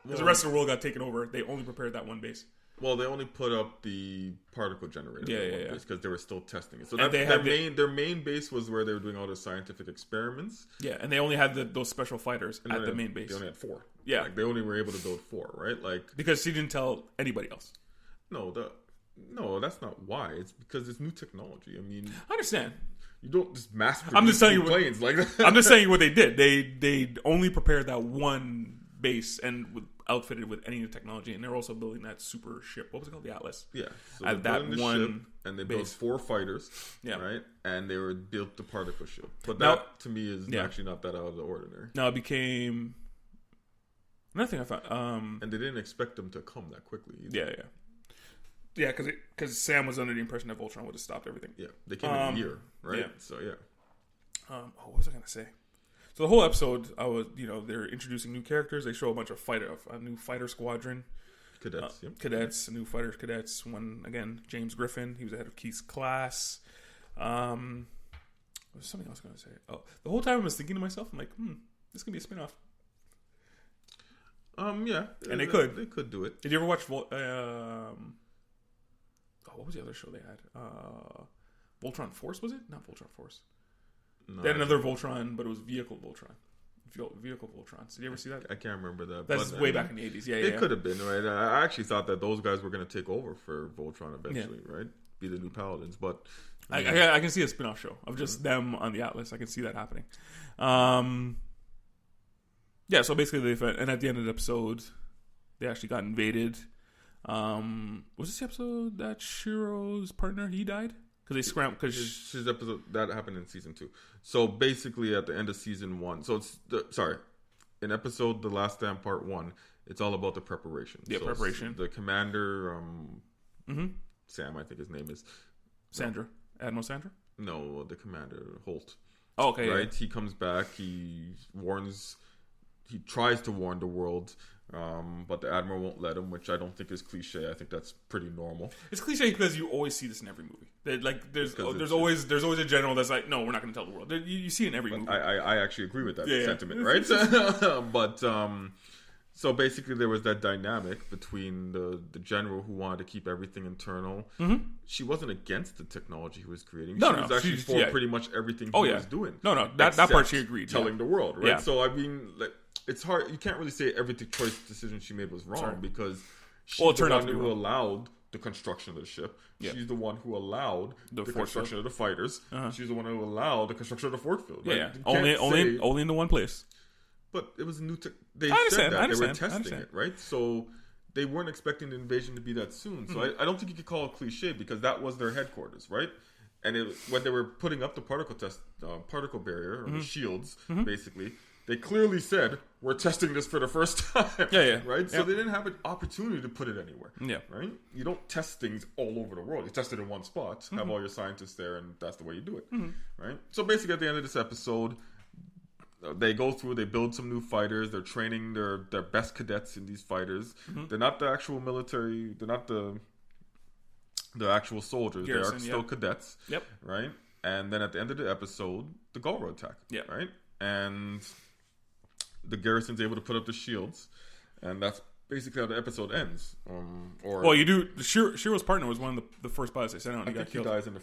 Because the rest of the world got taken over. They only prepared that one base. Well, they only put up the particle generator. Yeah. Because they were still testing it. So their main base was where they were doing all the scientific experiments. Yeah, and they only had those special fighters at the main base. They only had 4. Yeah. Like, they only were able to build 4, right? Because she didn't tell anybody else. No, that's not why. It's because it's new technology. I mean... I understand. You don't just mass produce planes like that. I'm just saying what they did. They only prepared that one base and outfitted with any new technology, and they're also building that super ship. What was it called? The Atlas. Yeah. So at that one ship, and they built 4 fighters. Yeah. Right. And they built the particle ship. But that to me is actually not that out of the ordinary. Now it became another thing I found. And they didn't expect them to come that quickly either. Yeah. Yeah, because Sam was under the impression that Voltron would have stopped everything. Yeah, they came in a year, right? Yeah. So yeah. What was I gonna say? So the whole episode, they're introducing new characters. They show a bunch of a new fighter squadron, cadets, new fighter cadets. One again, James Griffin. He was the head of Keith's class. There was something else I was gonna say. Oh, the whole time I was thinking to myself, I'm like, this could be a spinoff. Yeah, and they could do it. Did you ever watch what was the other show they had? Voltron Force, was it? Not Voltron Force. No, they had another Voltron, but it was Vehicle Voltron. vehicle Voltrons. Did you ever see that? I can't remember that. That's way back in the 80s. Yeah, it could have been, right? I actually thought that those guys were going to take over for Voltron eventually, right? Be the new Paladins, but I can see a spin-off show of just them on the Atlas. I can see that happening. Yeah, so basically and at the end of the episode, they actually got invaded. Was this the episode that Shiro's partner, he died? Because they scrambled. His episode, that happened in season 2. So basically at the end of season 1, so it's, in episode The Last Stand Part 1, it's all about the preparation. Yeah, so preparation. The commander, Sam, I think his name is. Sandra. Admiral Sandra? No, the commander, Holt. Oh, okay. Right? Yeah. He comes back, he tries to warn the world, but the Admiral won't let him, which I don't think is cliche. I think that's pretty normal. It's cliche because you always see this in every movie. There's always a general that's like, no, we're not going to tell the world. You see it in every movie. I actually agree with that sentiment, yeah. Right? But so basically there was that dynamic between the general who wanted to keep everything internal. Mm-hmm. She wasn't against the technology he was creating. She was actually for pretty much everything he was doing. No, that part she agreed. Telling the world, right? Yeah. So I mean, it's hard. You can't really say every choice decision she made was wrong because she's the one who allowed the construction of the ship. Yeah. She's the one who allowed the construction of the fighters. Uh-huh. She's the one who allowed the construction of the force field. Right? Yeah. Only in the one place. But it was new. They said that they were testing it, right? So they weren't expecting the invasion to be that soon. So I don't think you could call it cliche because that was their headquarters, right? And when they were putting up the particle barrier or the shields, basically, they clearly said, "We're testing this for the first time." Yeah. Right. So they didn't have an opportunity to put it anywhere. Yeah. Right. You don't test things all over the world. You test it in one spot, have all your scientists there, and that's the way you do it. Right. So basically, at the end of this episode, they go through, they build some new fighters, they're training their best cadets in these fighters. They're not the actual military, they're not the actual soldiers, they are still cadets. Yep. Right? And then at the end of the episode, the Galro attack. Yep. Right? And the garrison's able to put up the shields, and that's basically how the episode ends. You do. Shiro's partner was one of the first pilots they sent out. And I think he dies in the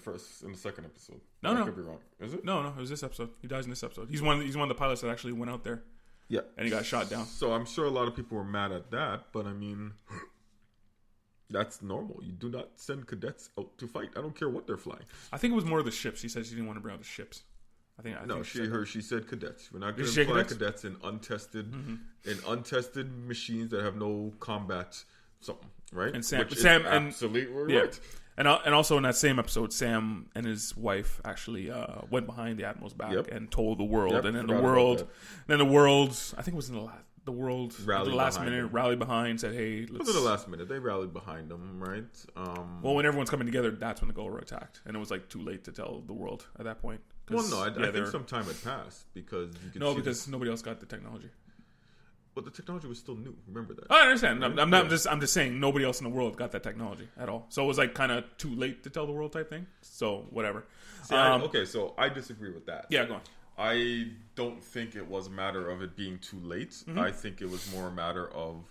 second episode. I could be wrong. Is it? No. It was this episode. He dies in this episode. He's one of the pilots that actually went out there. Yeah, and he got shot down. So I'm sure a lot of people were mad at that, but I mean, that's normal. You do not send cadets out to fight. I don't care what they're flying. I think it was more of the ships. She said she didn't want to bring out the ships. She said cadets. We're not going to fly cadets in untested machines that have no combat something, right? And Sam absolutely right. And also in that same episode, Sam and his wife actually went behind the Admiral's back and told the world, and then the world, I think it was in the world at the last minute rallied behind, said, "Hey, let's." Was it the last minute? They rallied behind them, right? Well, when everyone's coming together, that's when the Galro attacked, and it was like too late to tell the world at that point. Well, no, I think some time had passed because because nobody else got the technology. But the technology was still new. Remember that. I understand. Right? I'm just saying nobody else in the world got that technology at all. So it was like kind of too late to tell the world type thing. So whatever. See, so I disagree with that. Yeah, go on. I don't think it was a matter of it being too late. Mm-hmm. I think it was more a matter of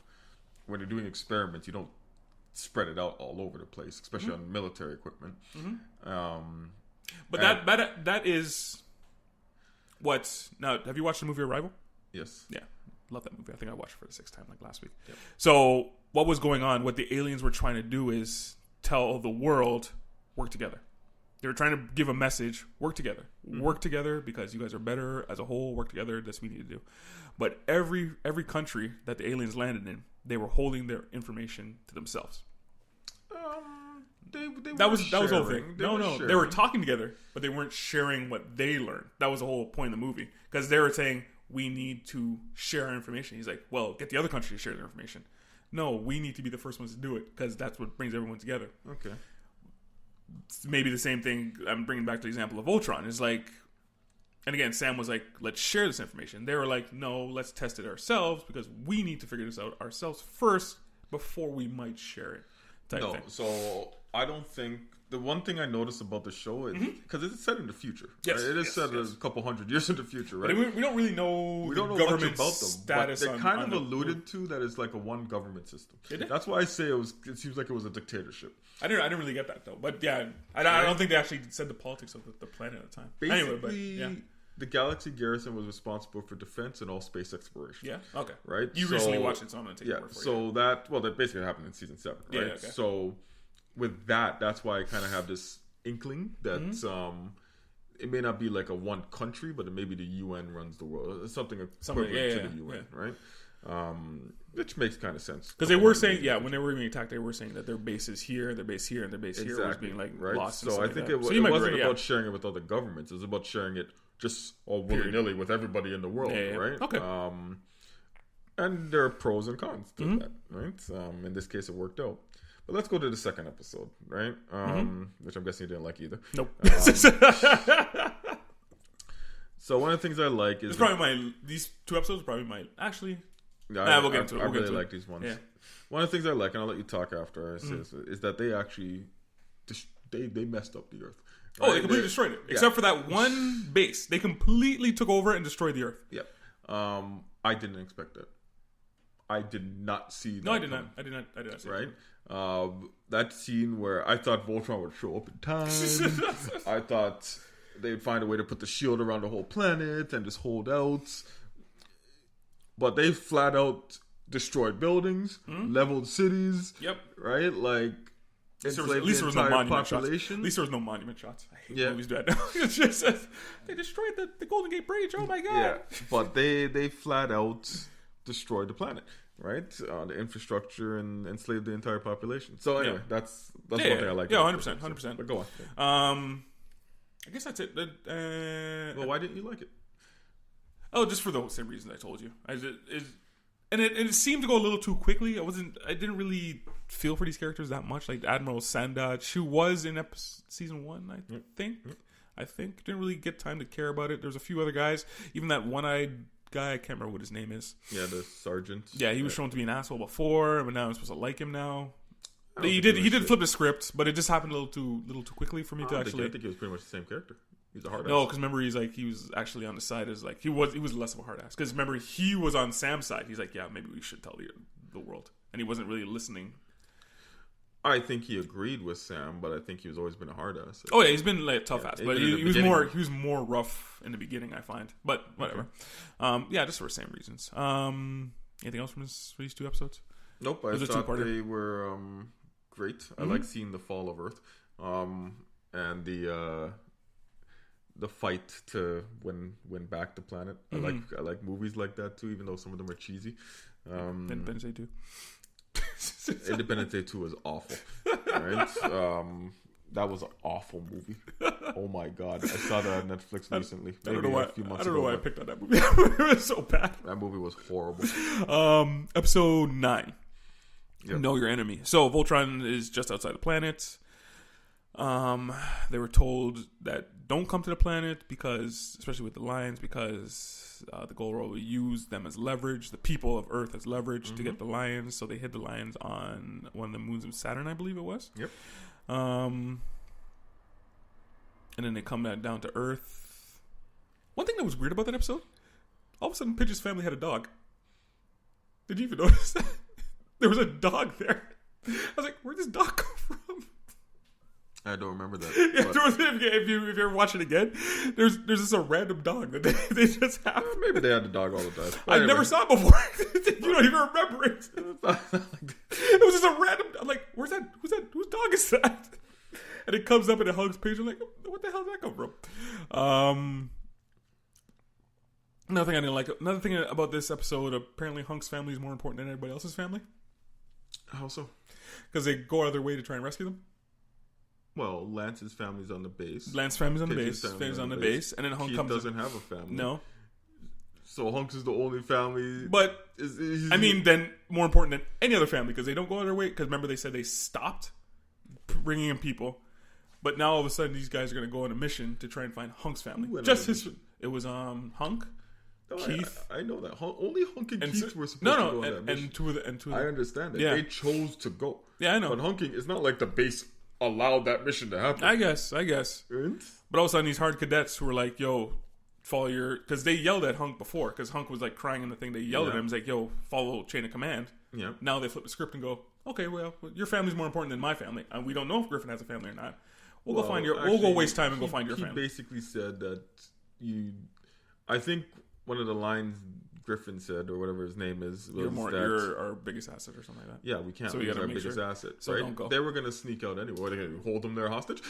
when you're doing experiments, you don't spread it out all over the place, especially on military equipment. Mm-hmm. But that is what. Now, have you watched the movie Arrival? Yes. Yeah, love that movie. I think I watched it for the 6th time, like last week. Yep. So what was going on? What the aliens were trying to do is tell the world, work together. They were trying to give a message: work together, work together, because you guys are better as a whole. Work together. That's what we need to do. But every country that the aliens landed in, they were holding their information to themselves. That was the whole thing. They were talking together, but they weren't sharing what they learned. That was the whole point of the movie, because they were saying we need to share our information. He's like, well, get the other country to share their information. No, we need to be the first ones to do it, because that's what brings everyone together. Okay. It's maybe the same thing. I'm bringing back to the example of Voltron. It's like, and again, Sam was like, let's share this information. They were like, no, let's test it ourselves, because we need to figure this out ourselves first before we might share it. Thing. So I don't think the one thing I noticed about the show is because it's set in the future. Yes, right? It is set a couple hundred years in the future, right? But we don't really know. We don't know much about them. Status but they kind of alluded to that it's like a one government system. That's why I say it seems like it was a dictatorship. I didn't really get that though. But yeah, I don't think they actually said the politics of the planet at the time. Basically, anyway, but yeah. the Galaxy Garrison was responsible for defense and all space exploration. Yeah. Okay. Right. You recently watched it, so I'm gonna take your word for it. So that basically happened in season 7, right? Yeah. Okay. So with that's why I kind of have this inkling that it may not be like a one country, but it may be the UN runs the world. It's something equivalent to the UN, right? Which makes kind of sense. Because they were saying, when they were being attacked, they were saying that their base is here, their base here, and their base here was being like lost. So I think it wasn't about sharing it with other governments. It was about sharing it just all willy-nilly with everybody in the world, right? Okay. And there are pros and cons to that, right? In this case, it worked out. But let's go to the second episode, right? Which I'm guessing you didn't like either. Nope. So one of the things I like is these 2 episodes are probably my actually. We'll get into it. I really like these ones. Yeah. One of the things I like, and I'll let you talk after, is that they actually they messed up the Earth. Right? Oh, they completely destroyed it, except for that one base. They completely took over and destroyed the Earth. Yep. I didn't expect that. I did not see that. No, I did not. I did not see right? That scene where I thought Voltron would show up in time. I thought they'd find a way to put the shield around the whole planet and just hold out. But they flat out destroyed buildings, leveled cities. Yep. Right? Like, at least there was no monument shots. At least there was no monument shots. I hate movies do that now. It's just, they destroyed the Golden Gate Bridge. Oh my god. Yeah. But they flat out destroyed the planet. Right? The infrastructure and enslaved the entire population. So anyway, that's one thing I like. Yeah, 100%. But go on. I guess that's it. Well, why didn't you like it? Oh, just for the same reasons I told you. It seemed to go a little too quickly. I didn't really feel for these characters that much. Like Admiral Sandach, who was in season 1, I think. I think didn't really get time to care about it. There's a few other guys. Even that one-eyed guy, I can't remember what his name is. Yeah, the sergeant. Yeah, he was shown to be an asshole before, but now I'm supposed to like him now. He did flip the script, but it just happened a little too quickly for me to actually. I think he was pretty much the same character. He's a hard ass. No, because remember he was actually on the side as like he was less of a hard ass. Because remember he was on Sam's side. He's like, yeah, maybe we should tell the world, and he wasn't really listening. I think he agreed with Sam, but I think he's always been a hard ass. Oh yeah, he's been like a tough ass, but he was more rough in the beginning, I find. But whatever. Okay. Just for the same reasons. Anything else from these 2 episodes? Nope. I thought they were great. I like seeing the fall of Earth, and the fight to win back the planet. I like movies like that too, even though some of them are cheesy. Independence Day 2. Independence Day 2 was awful. Right? That was an awful movie. Oh my god! I saw that on Netflix recently. I don't know why I picked on that movie. It was so bad. That movie was horrible. Episode 9. Yep. Know your enemy. So Voltron is just outside the planet. They were told that don't come to the planet because, especially with the lions, because the Golro will use them as leverage, the people of Earth as leverage to get the lions. So they hid the lions on one of the moons of Saturn, I believe it was. Yep. And then they come down to Earth. One thing that was weird about that episode, all of a sudden Pidge's family had a dog. Did you even notice that? There was a dog there. I was like, where'd this dog come from? I don't remember that. If you ever watch it again, there's just a random dog that they just have. Maybe they had the dog all the time. I never saw it before. You don't even remember it. It was just a random. I'm like, where's that? Whose dog is that? And it comes up and it hugs Paige. I'm like, what the hell did that come from? Another thing I didn't like. Another thing about this episode. Apparently, Hunk's family is more important than everybody else's family. How so? Because they go out of their way to try and rescue them. Well, Lance's family's on the base. Lance's family's on the base. Family's on the base. And then Hunk doesn't have a family. No. So Hunk is the only family. But, then more important than any other family because they don't go out of their way. Because remember they said they stopped bringing in people. But now all of a sudden these guys are going to go on a mission to try and find Hunk's family. It was Hunk. No, Keith. I know that. Only Hunk and Keith were supposed to go on that mission. And two of the I understand that. Yeah. They chose to go. Yeah, I know. But Hunking, it's not like the base allowed that mission to happen. I guess. And? But all of a sudden, these hard cadets who were like, yo, follow your... Because they yelled at Hunk before, because Hunk was like crying in the thing. They yelled at him. It's like, yo, follow chain of command. Yeah. Now they flip the script and go, okay, well, your family's more important than my family. And we don't know if Griffin has a family or not. We'll go waste time and go find your family. He basically said that I think one of the lines Griffin said, or whatever his name is, was you're our biggest asset or something like that. Yeah, we can't lose our biggest asset. So right? Don't go. They were going to sneak out anyway. Are they going to hold them there hostage?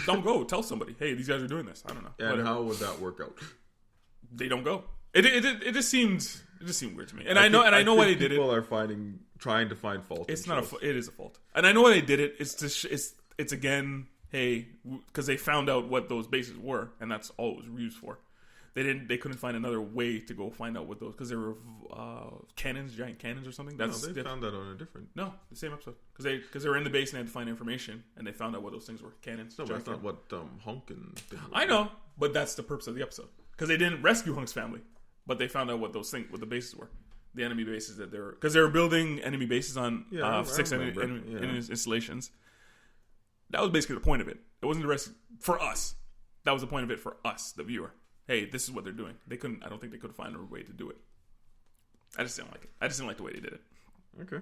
Don't go. Tell somebody, hey, these guys are doing this. I don't know. And whatever. How would that work out? They don't go. It just seemed weird to me. And I know why they did it. People are trying to find fault. It's not it is a fault. And I know why they did it. It's again, hey, because they found out what those bases were, and that's all it was used for. They couldn't find another way to go find out what those, because they were giant cannons or something. They found that on a different. No, the same episode, because they were in the base and they had to find information, and they found out what those things were. Cannons. No, but that's not what Hunk and. I know, but that's the purpose of the episode, because they didn't rescue Hunk's family, but they found out what the bases were, the enemy bases that because they were building enemy bases on 6 enemy installations. That was basically the point of it. It wasn't the rest for us. That was the point of it for us, the viewer. Hey, this is what they're doing. I don't think they could find a way to do it. I just didn't like it. I just didn't like the way they did it. Okay.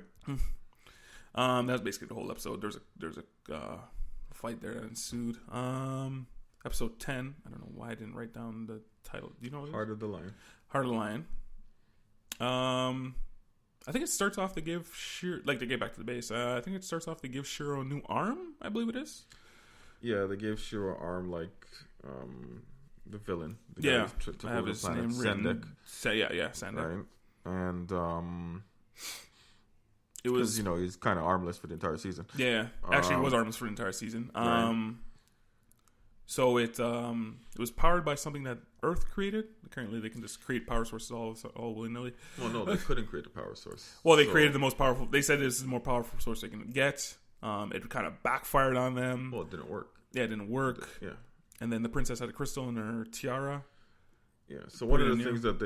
That was basically the whole episode. There's a fight there that ensued. Episode 10. I don't know why I didn't write down the title. Do you know what it is? Heart of the Lion. Heart of the Lion. I think it starts off to give to get back to the base. I think it starts off to give Shiro a new arm. I believe it is. Yeah, they gave Shiro arm like the villain. I have his name written. Sandek. Right, and it was he's kind of armless for the entire season. Yeah, actually, he was armless for the entire season. Right. So it was powered by something that Earth created. Apparently, they can just create power sources all willy nilly. Well, no, they couldn't create a power source. Well, they created the most powerful. They said this is the more powerful source they can get. It kind of backfired on them. Well, it didn't work. Yeah, it didn't work. Yeah. And then the princess had a crystal in her tiara. Yeah. So one of the things that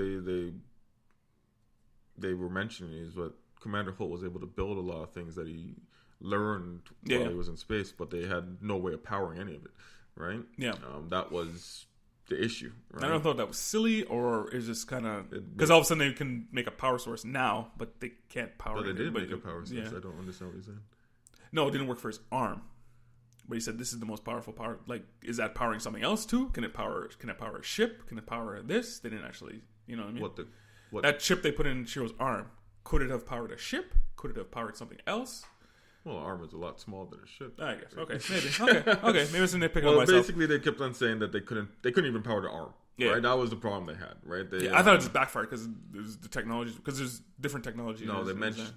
they were mentioning is what Commander Holt was able to build a lot of things that he learned while he was in space, but they had no way of powering any of it. Right? Yeah. That was the issue. Right? I don't know if that was silly or is just kind of because all of a sudden they can make a power source now, but they can't power. But they did make a power source. Yeah. I don't understand what you're saying. No, it didn't work for his arm. But he said this is the most powerful power. Like, is that powering something else too? Can it power a ship? Can it power this? They didn't actually. You know what I mean? What that chip they put in Shiro's arm, could it have powered a ship? Could it have powered something else? Well, armor is a lot smaller than a ship. I guess. Okay, maybe. Okay. Maybe it's a nitpick on myself. Basically, they kept on saying that they couldn't even power the arm. Yeah. Right? That was the problem they had. Right? I thought it just backfired because there's the technology. Because there's different technology. No, they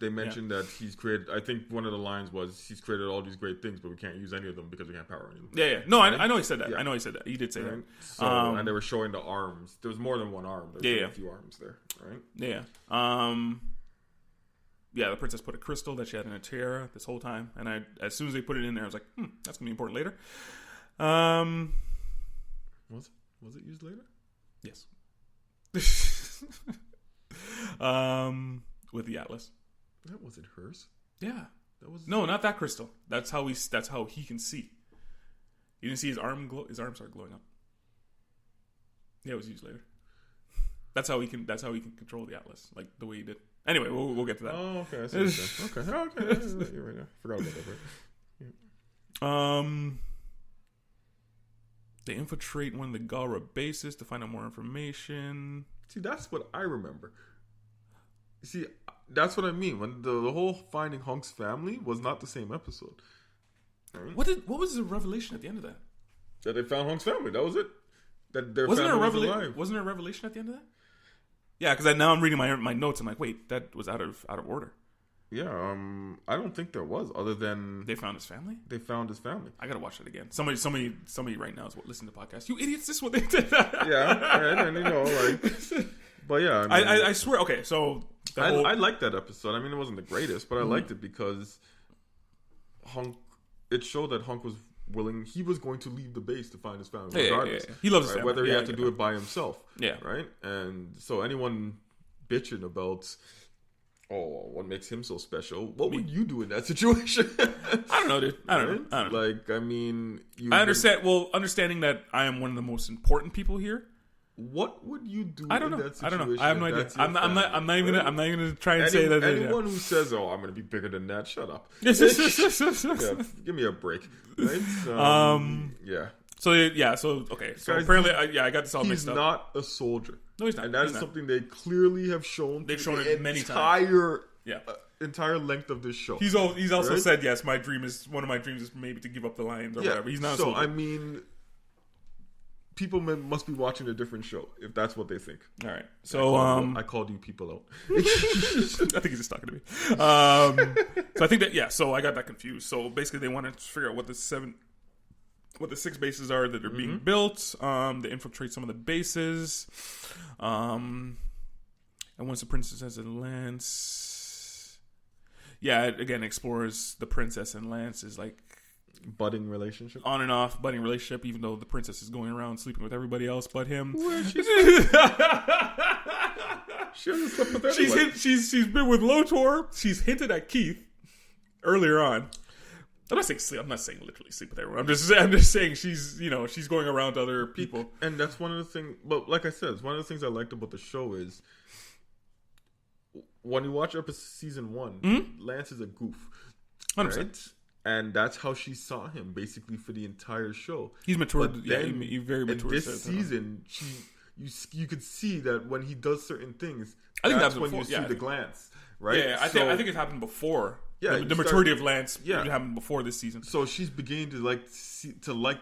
mentioned that he's created. I think one of the lines was he's created all these great things, but we can't use any of them because we can't power any of them. Yeah. No, right? I know he said that. Yeah. I know he said that. He did say that. So, and they were showing the arms. There was more than one arm. There was a few arms there. Right? Yeah. Yeah, the princess put a crystal that she had in a tiara this whole time, and as soon as they put it in there, I was like, that's gonna be important later. Was it used later? Yes. With the Atlas. That wasn't hers. Yeah, no, not that crystal. That's how he can see. You didn't see his arm glow. His arm started glowing up. Yeah, it was used later. That's how he can control the Atlas, like the way he did. Anyway, we'll get to that. Oh, okay. I see what you're okay. You're right now. Forgot about that. Right? They infiltrate one of the Galra bases to find out more information. See, that's what I remember. See, that's what I mean. When the whole finding Hunk's family was not the same episode. Right? What was the revelation at the end of that? That they found Hunk's family. That was it. That their wasn't family there was alive. Wasn't there a revelation at the end of that? Yeah, because now I'm reading my notes. I'm like, wait, that was out of order. Yeah, I don't think there was, other than they found his family. They found his family. I gotta watch it again. Somebody right now is listening to the podcast. You idiots! This is what they did. Yeah, and but yeah, I swear. Okay, so I liked that episode. I mean, it wasn't the greatest, but I liked it because Hunk. It showed that Hunk was willing. He was going to leave the base to find his family, regardless. Yeah. He loves his family, whether he had to do it by himself. Yeah, right. And so anyone bitching about, what makes him so special? What would you do in that situation? I don't know, dude. I don't know. Like, I mean, I understand. Well, understanding that I am one of the most important people here. What would you do? I don't know. That situation? I don't know. I have no idea. I'm not even gonna try and say that. Anyone who says, "Oh, I'm gonna be bigger than that," shut up. Yeah, give me a break. Right? Yeah. So yeah, so okay. So Guys, apparently, I got this all mixed up. He's not a soldier. No, he's not. And that He's is not. something they clearly have shown. They've shown it many times. Yeah. Entire length of this show. He's also right? said, yes, one of my dreams is maybe to give up the Lions or whatever. He's not. So a soldier. I mean, people must be watching a different show if that's what they think. All right. So I called you people out. I think he's just talking to me. So I think that So I got that confused. So basically, they wanted to figure out what the 6 bases are that are being built. They infiltrate some of the bases. And once the princess has a lance, it again explores the princess and Lance's like budding relationship, on and off budding relationship. Even though the princess is going around sleeping with everybody else but him. She hasn't slept with anyone. She's been with Lotor. She's hinted at Keith earlier on. I'm not saying sleep. I'm not saying literally sleep with everyone. I'm just saying she's she's going around to other people. And that's one of the things. But like I said, it's one of the things I liked about the show is when you watch season 1, Lance is a goof, 100%. right? And that's how she saw him basically for the entire show. He's matured. He very matured. In this season, you could see that when he does certain things, I think that's when you see the glance, right? Yeah, I think it happened before. Yeah, the maturity of Lance happened before this season. So she's beginning to like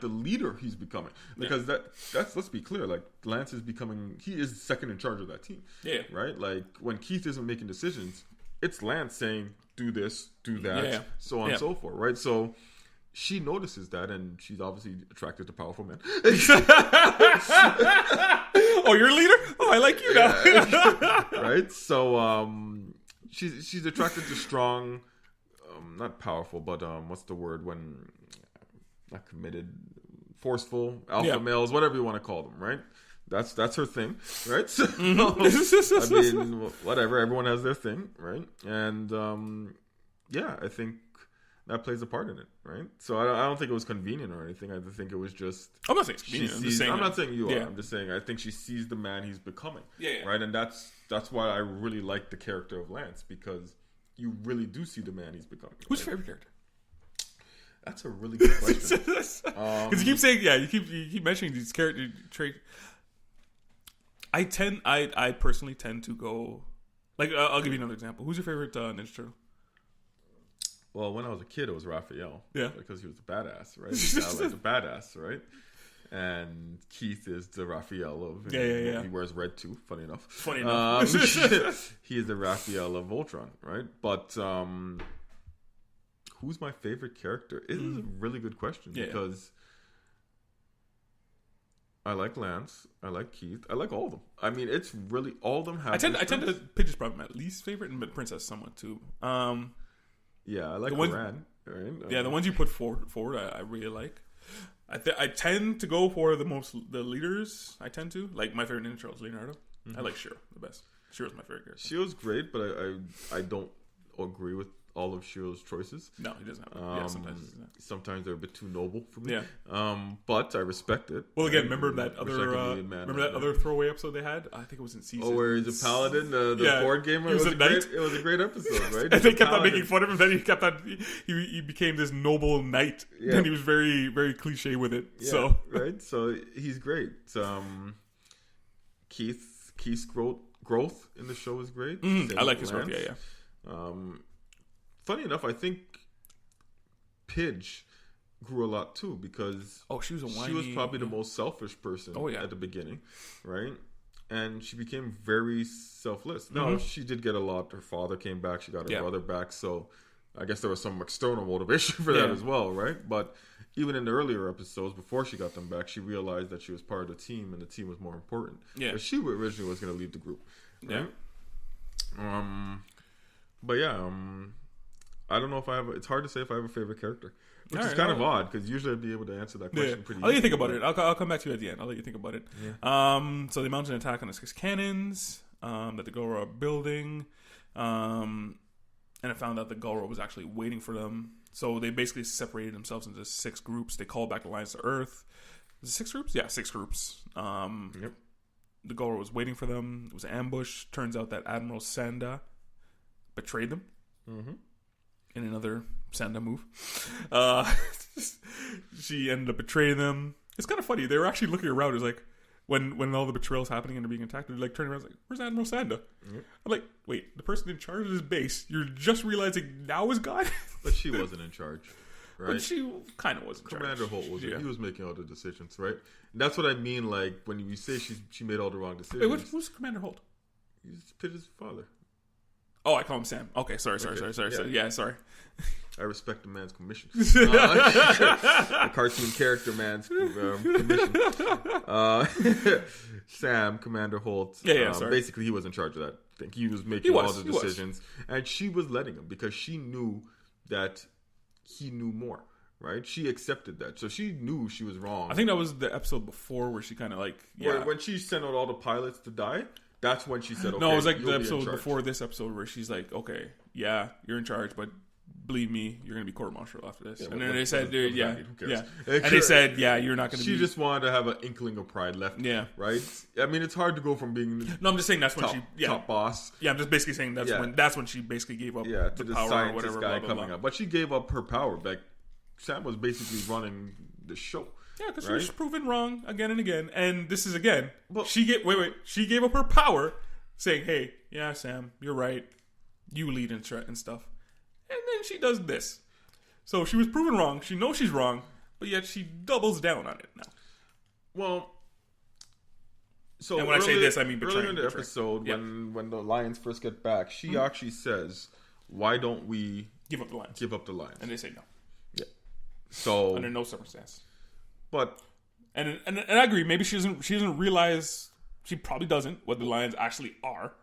the leader he's becoming, because that's let's be clear, like Lance is becoming, he is second in charge of that team. Yeah, right. Like when Keith isn't making decisions, it's Lance saying do this, do that, so on and so forth, right? So she notices that, and she's obviously attracted to powerful men. Oh, you're a leader? Oh, I like you now. Right. So she's attracted to strong. Not powerful, but what's the word when not committed, forceful alpha males, whatever you want to call them, right? That's her thing, right? So, I mean, whatever. Everyone has their thing, right? And I think that plays a part in it, right? So I don't think it was convenient or anything. I think it was just. I'm not saying it's convenient. I'm not saying you are. I'm just saying I think she sees the man he's becoming, right? And that's why I really like the character of Lance, because you really do see the man he's becoming. Who's your favorite character? That's a really good question. Because you keep saying, you keep mentioning these character traits. I personally tend to go, like, I'll give you another example. Who's your favorite Ninja Turtle? Well, when I was a kid, it was Raphael. Yeah, because he was a badass, right? He's like a badass, right? And Keith is the Raphael of He wears red too. Funny enough. He is the Raphael of Voltron, right? But who's my favorite character? It is a really good question, because I like Lance, I like Keith, I like all of them. I mean, it's really all of them have. I tend to pitch is probably my least favorite, but Princess somewhat too. I like Moran. Right? The ones you put forward, I really like. I tend to go for the leaders. I tend to like my favorite Ninja Turtle is Leonardo. I like Shiro the best. Shiro's my favorite character. Shiro's great, but I don't agree with all of Shiro's choices. No, he doesn't have sometimes they're a bit too noble for me. Yeah. But I respect it. Well, again, remember that other throwaway episode they had? I think it was in season. Oh, where he's a paladin, the board gamer. It was a great episode, right? And they kept on making fun of him. Then he became this noble knight. Yeah. And he was very, very cliche with it. Yeah, so right. So he's great. Keith's growth in the show is great. I like his growth. Yeah. Funny enough, I think Pidge grew a lot too, because she was probably the most selfish person at the beginning, right? And she became very selfless. No, she did get a lot. Her father came back. She got her brother back. So I guess there was some external motivation for that as well, right? But even in the earlier episodes, before she got them back, she realized that she was part of the team, and the team was more important. Yeah, she originally was going to leave the group. Right? Yeah. But I don't know if I have. It's hard to say if I have a favorite character, which is kind of odd, because usually I'd be able to answer that question pretty. I'll let you think about it. I'll come back to you at the end. I'll let you think about it. Yeah. So they mounted an attack on the 6 cannons that the Goro are building, and I found out the Goro was actually waiting for them. So they basically separated themselves into 6 groups. They called back the Lions to Earth. Was it 6 groups? Yeah, 6 groups. The Goro was waiting for them. It was an ambush. Turns out that Admiral Sanda betrayed them. In another Sanda move. She ended up betraying them. It's kind of funny. They were actually looking around. It's like when all the betrayal's happening and they're being attacked, they're like turning around, like, "Where's Admiral Sanda?" I'm like, "Wait, the person in charge of this base, you're just realizing now is gone?" But she wasn't in charge, right? But she kind of was in charge. Commander Holt was. He was making all the decisions, right? And that's what I mean. Like when you say she made all the wrong decisions. Wait, who's Commander Holt? He's Pitt's father. Oh, I call him Sam. Okay, sorry. Yeah, sorry. I respect the man's commission. The cartoon character man's commission. Sam, Commander Holt. Yeah, sorry. Basically, he was in charge of that thing. He was making all the decisions. And she was letting him because she knew that he knew more, right? She accepted that. So she knew she was wrong. I think that was the episode before where she kind of like... Yeah. When she sent out all the pilots to die... That's when she said, okay, no, it was like the episode before this episode where she's like, okay, yeah, you're in charge, but believe me, you're going to be court-martial after this. And then they said, yeah. And they said, yeah, you're not going to be... She just wanted to have an inkling of pride left. Yeah. Right? I mean, it's hard to go from being... No, I'm just saying that's when she... Yeah. Top boss. Yeah, I'm just basically saying that's when she basically gave up to the power or whatever. Guy coming up. But she gave up her power. Like, Sam was basically running the show. Yeah, because she was proven wrong again and again. And this is again... Well, she gave up her power... saying, hey, yeah, Sam, you're right. You lead and stuff. And then she does this. So she was proven wrong. She knows she's wrong, but yet she doubles down on it now. Well, so and when I say this, I mean betraying. Earlier in the episode, when the Lions first get back, she actually says, why don't we give up the Lions? And they say no. Yeah. So under no circumstance. But and I agree. Maybe she doesn't realize. She probably doesn't what the Lions actually are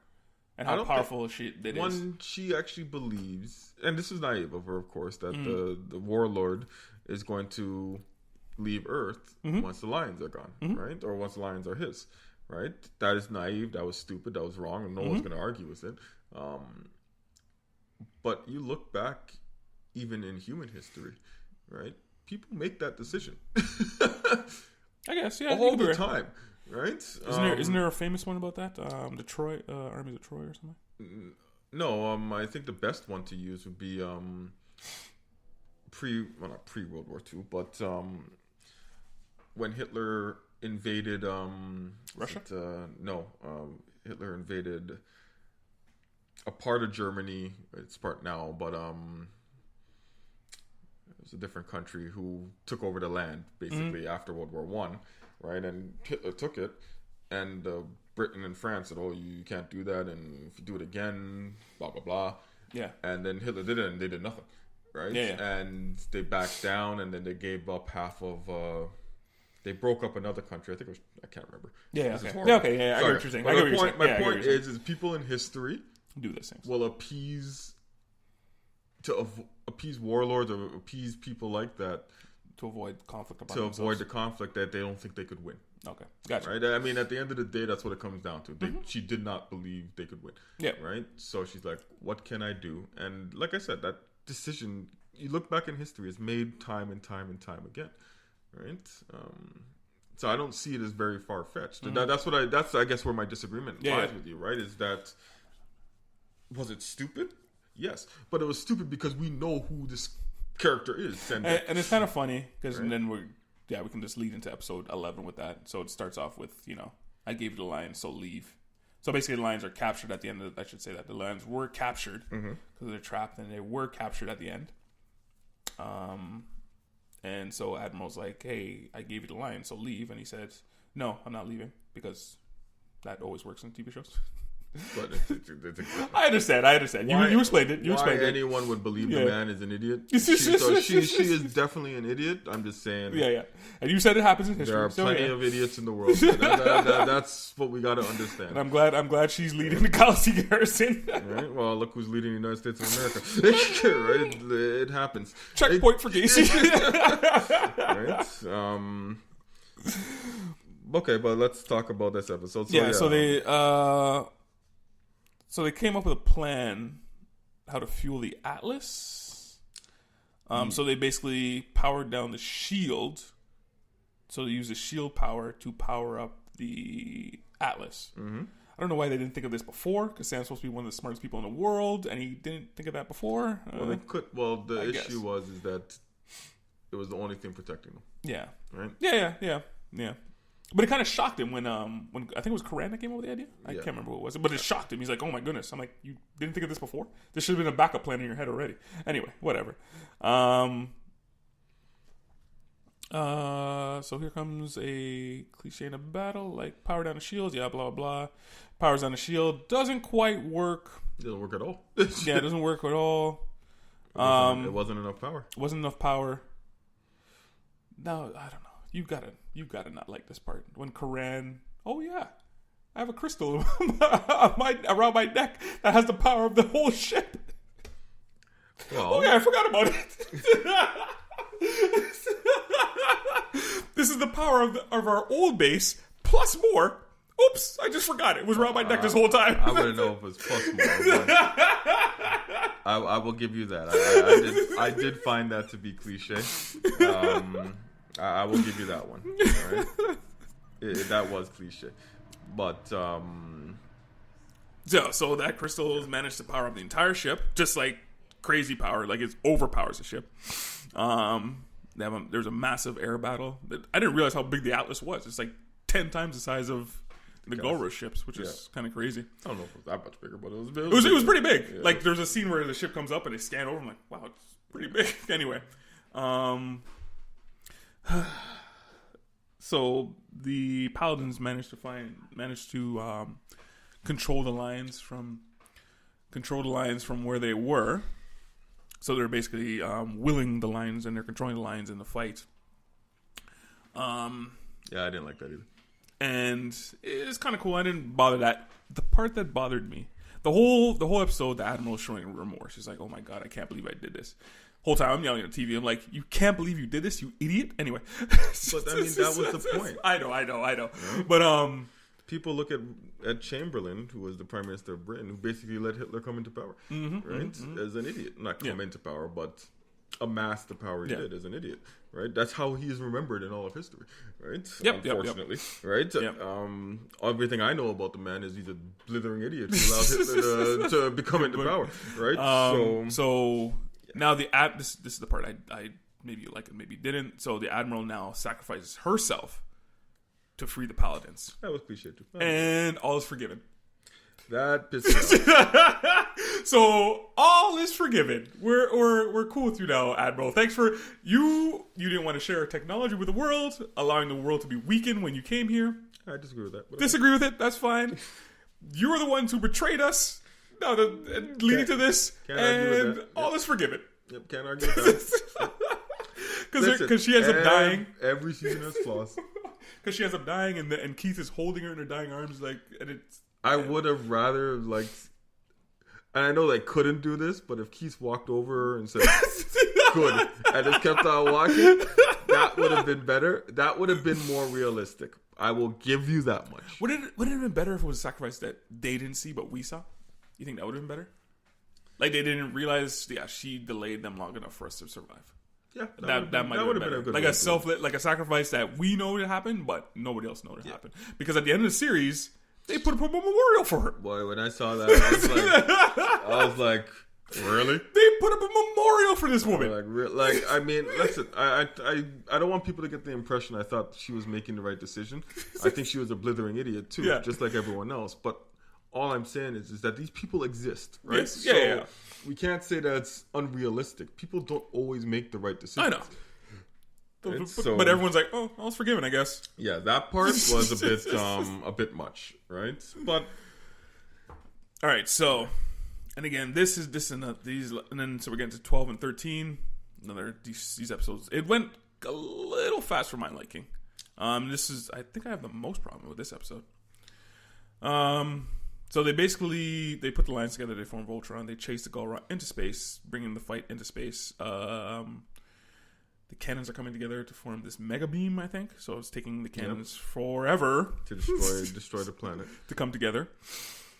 and how powerful it is. One, she actually believes, and this is naive of her, of course, that the warlord is going to leave Earth once the Lions are gone, right? Or once the Lions are his, right? That is naive. That was stupid. That was wrong, and no one's going to argue with it. But you look back, even in human history, right? People make that decision. I guess, yeah. All the time. Right? Isn't there a famous one about that? The Troy Armies of Troy or something? No, I think the best one to use would be not pre World War II, but when Hitler invaded Russia. Hitler invaded a part of Germany. It's part now, but it was a different country who took over the land basically after World War One. Right, and Hitler took it, and Britain and France said, "Oh, you can't do that, and if you do it again, blah blah blah." Yeah, and then Hitler did it, and they did nothing. Right, and they backed down, and then they gave up half of. They broke up another country. I think I can't remember. I get what you're saying. My point is people in history do these things. Will appease warlords or appease people like that. To avoid conflict avoid the conflict that they don't think they could win. Okay, gotcha. Right? I mean, at the end of the day, that's what it comes down to. She did not believe they could win. Yeah. Right? So she's like, what can I do? And like I said, that decision, you look back in history, is made time and time and time again. Right? So I don't see it as very far-fetched. That's I guess where my disagreement lies with you, right? Is that, was it stupid? Yes. But it was stupid because we know who this character is, and it's kind of funny because then we can just lead into episode 11 with that. So it starts off with I gave you the Lions, so leave. So basically, the Lions are captured at the end. I should say that the Lions were captured because they're trapped, and they were captured at the end. And so Admiral's like, "Hey, I gave you the Lions, so leave," and he said, "No, I'm not leaving because that always works in TV shows." But I understand. You explained it. Anyone would believe the man is an idiot? She is definitely an idiot. I'm just saying. Yeah. And you said it happens in history. There are plenty of idiots in the world. That's what we got to understand. And I'm glad she's leading the Galaxy Garrison. Right. Well, look who's leading the United States of America. Right. It happens. Checkpoint for Casey. Right. Okay, but let's talk about this episode. So they came up with a plan how to fuel the Atlas. So they basically powered down the shield. So they used the shield power to power up the Atlas. I don't know why they didn't think of this before, because Sam's supposed to be one of the smartest people in the world, and he didn't think of that before. Well, they could. Well, the issue is that It was the only thing protecting them. Yeah. Right? Yeah. But it kind of shocked him when I think it was Karan that came up with the idea. I can't remember what it was, but it shocked him. He's like, "Oh my goodness!" I'm like, "You didn't think of this before? This should have been a backup plan in your head already." Anyway, whatever. So here comes a cliche in a battle, like power down the shield. Yeah, blah blah. Powers down the shield doesn't quite work. It doesn't work at all. Yeah, it doesn't work at all. It wasn't enough power. Wasn't enough power. No, I don't know. You gotta not like this part when Karan. Oh yeah, I have a crystal around my neck that has the power of the whole ship. Well, oh yeah, I forgot about it. This is the power of our old base plus more. Oops, I just forgot it. It was around my neck this whole time. I wouldn't know if it was plus more. But I will give you that. I did find that to be cliche. I will give you that one. All right? That was cliche. But so that crystal managed to power up the entire ship, just like crazy power, like it overpowers the ship. There's a massive air battle. I didn't realize how big the Atlas was. It's like 10 times the size of the Golra ships, which is kind of crazy. I don't know if it was that much bigger, but it was big. It was pretty big. Yeah. Like there's a scene where the ship comes up and they scan over. I'm like, wow, it's pretty big. Anyway, so the Paladins managed to control the lines from where they were. So they're basically willing the lines and they're controlling the lines in the fight. Yeah, I didn't like that either. And it's kind of cool. I didn't bother that. The part that bothered me, the whole episode, the Admiral is showing remorse. She's like, "Oh my god, I can't believe I did this." Whole time I'm yelling at the TV. I'm like, "You can't believe you did this, you idiot!" Anyway, but I mean that was the point. I know. Yeah. But people look at Chamberlain, who was the Prime Minister of Britain, who basically let Hitler come into power, as an idiot. Not come into power, but amass the power he did as an idiot. Right? That's how he is remembered in all of history. Right? Unfortunately. Right? Everything I know about the man is he's a blithering idiot who allowed Hitler to become into power. Right? So now this is the part I maybe you like it, maybe you didn't. So the Admiral now sacrifices herself to free the Paladins. That was cliche too. And all is forgiven. That pissed me off. So all is forgiven. We're cool with you now, Admiral. Thanks for you didn't want to share our technology with the world, allowing the world to be weakened when you came here. I disagree with that. Disagree with it? That's fine. You are the ones who betrayed us. No, leading to this, and all is forgiven. Yep, can't argue with that. Because she ends up dying. Every season has flaws. Because she ends up dying, and Keith is holding her in her dying arms, and it's. I would have rather and I know they couldn't do this, but if Keith walked over and said "good" and just kept on walking, that would have been better. That would have been more realistic. I will give you that much. Would it have been better if it was a sacrifice that they didn't see but we saw? You think that would have been better? Like they didn't realize, she delayed them long enough for us to survive. Yeah, that might have been better. Like a sacrifice that we know it happened, but nobody else knows it happened. Because at the end of the series, they put up a memorial for her. Boy, when I saw that, I was like, really? They put up a memorial for this woman. I mean, listen, I don't want people to get the impression I thought she was making the right decision. I think she was a blithering idiot too, just like everyone else. But all I'm saying is that these people exist, right? Yes. So we can't say that it's unrealistic. People don't always make the right decisions. I know. Right? But everyone's like, "Oh, all's forgiven, I guess." Yeah, that part was a bit much, right? But all right, so and again, this and then so we're getting to 12 and 13. These episodes. It went a little fast for my liking. I think I have the most problem with this episode. So they put the lines together. They form Voltron. They chase the Golra into space, bringing the fight into space. The cannons are coming together to form this mega beam, I think. So it's taking the cannons forever to destroy the planet to come together.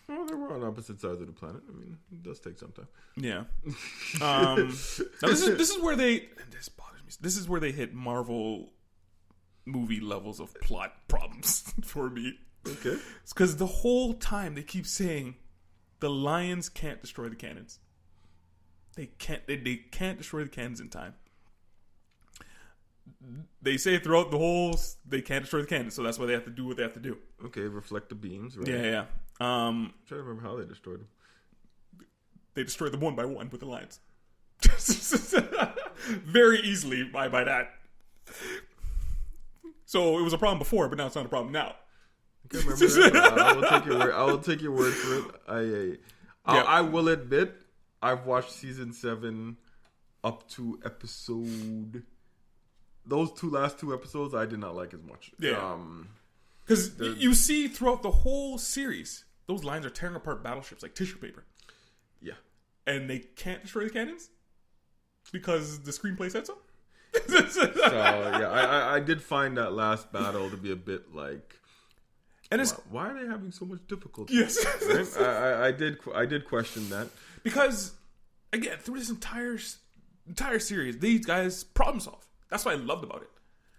Well, they were on opposite sides of the planet. I mean, it does take some time. Yeah. Now this is where this bothers me. This is where they hit Marvel movie levels of plot problems for me. Okay. It's because the whole time they keep saying the lions can't destroy the cannons. They can't destroy the cannons in time. they say throughout the whole, they can't destroy the cannons, so that's why they have to do what they have to do. Okay, reflect the beams, right? Yeah. I'm trying to remember how they destroyed them. They destroyed them one by one with the lines. Very easily by that. So it was a problem before, but now it's not a problem now. I can't remember that. I will take your word for it. I will admit, I've watched season 7 up to episode. Those last two episodes, I did not like as much. Yeah, because you see throughout the whole series, those lines are tearing apart battleships like tissue paper. Yeah, and they can't destroy the cannons because the screenplay said so. So yeah, I did find that last battle to be a bit like, and why are they having so much difficulty? Yes, right? I did question that, because again, through this entire series, these guys problem solve. That's what I loved about it.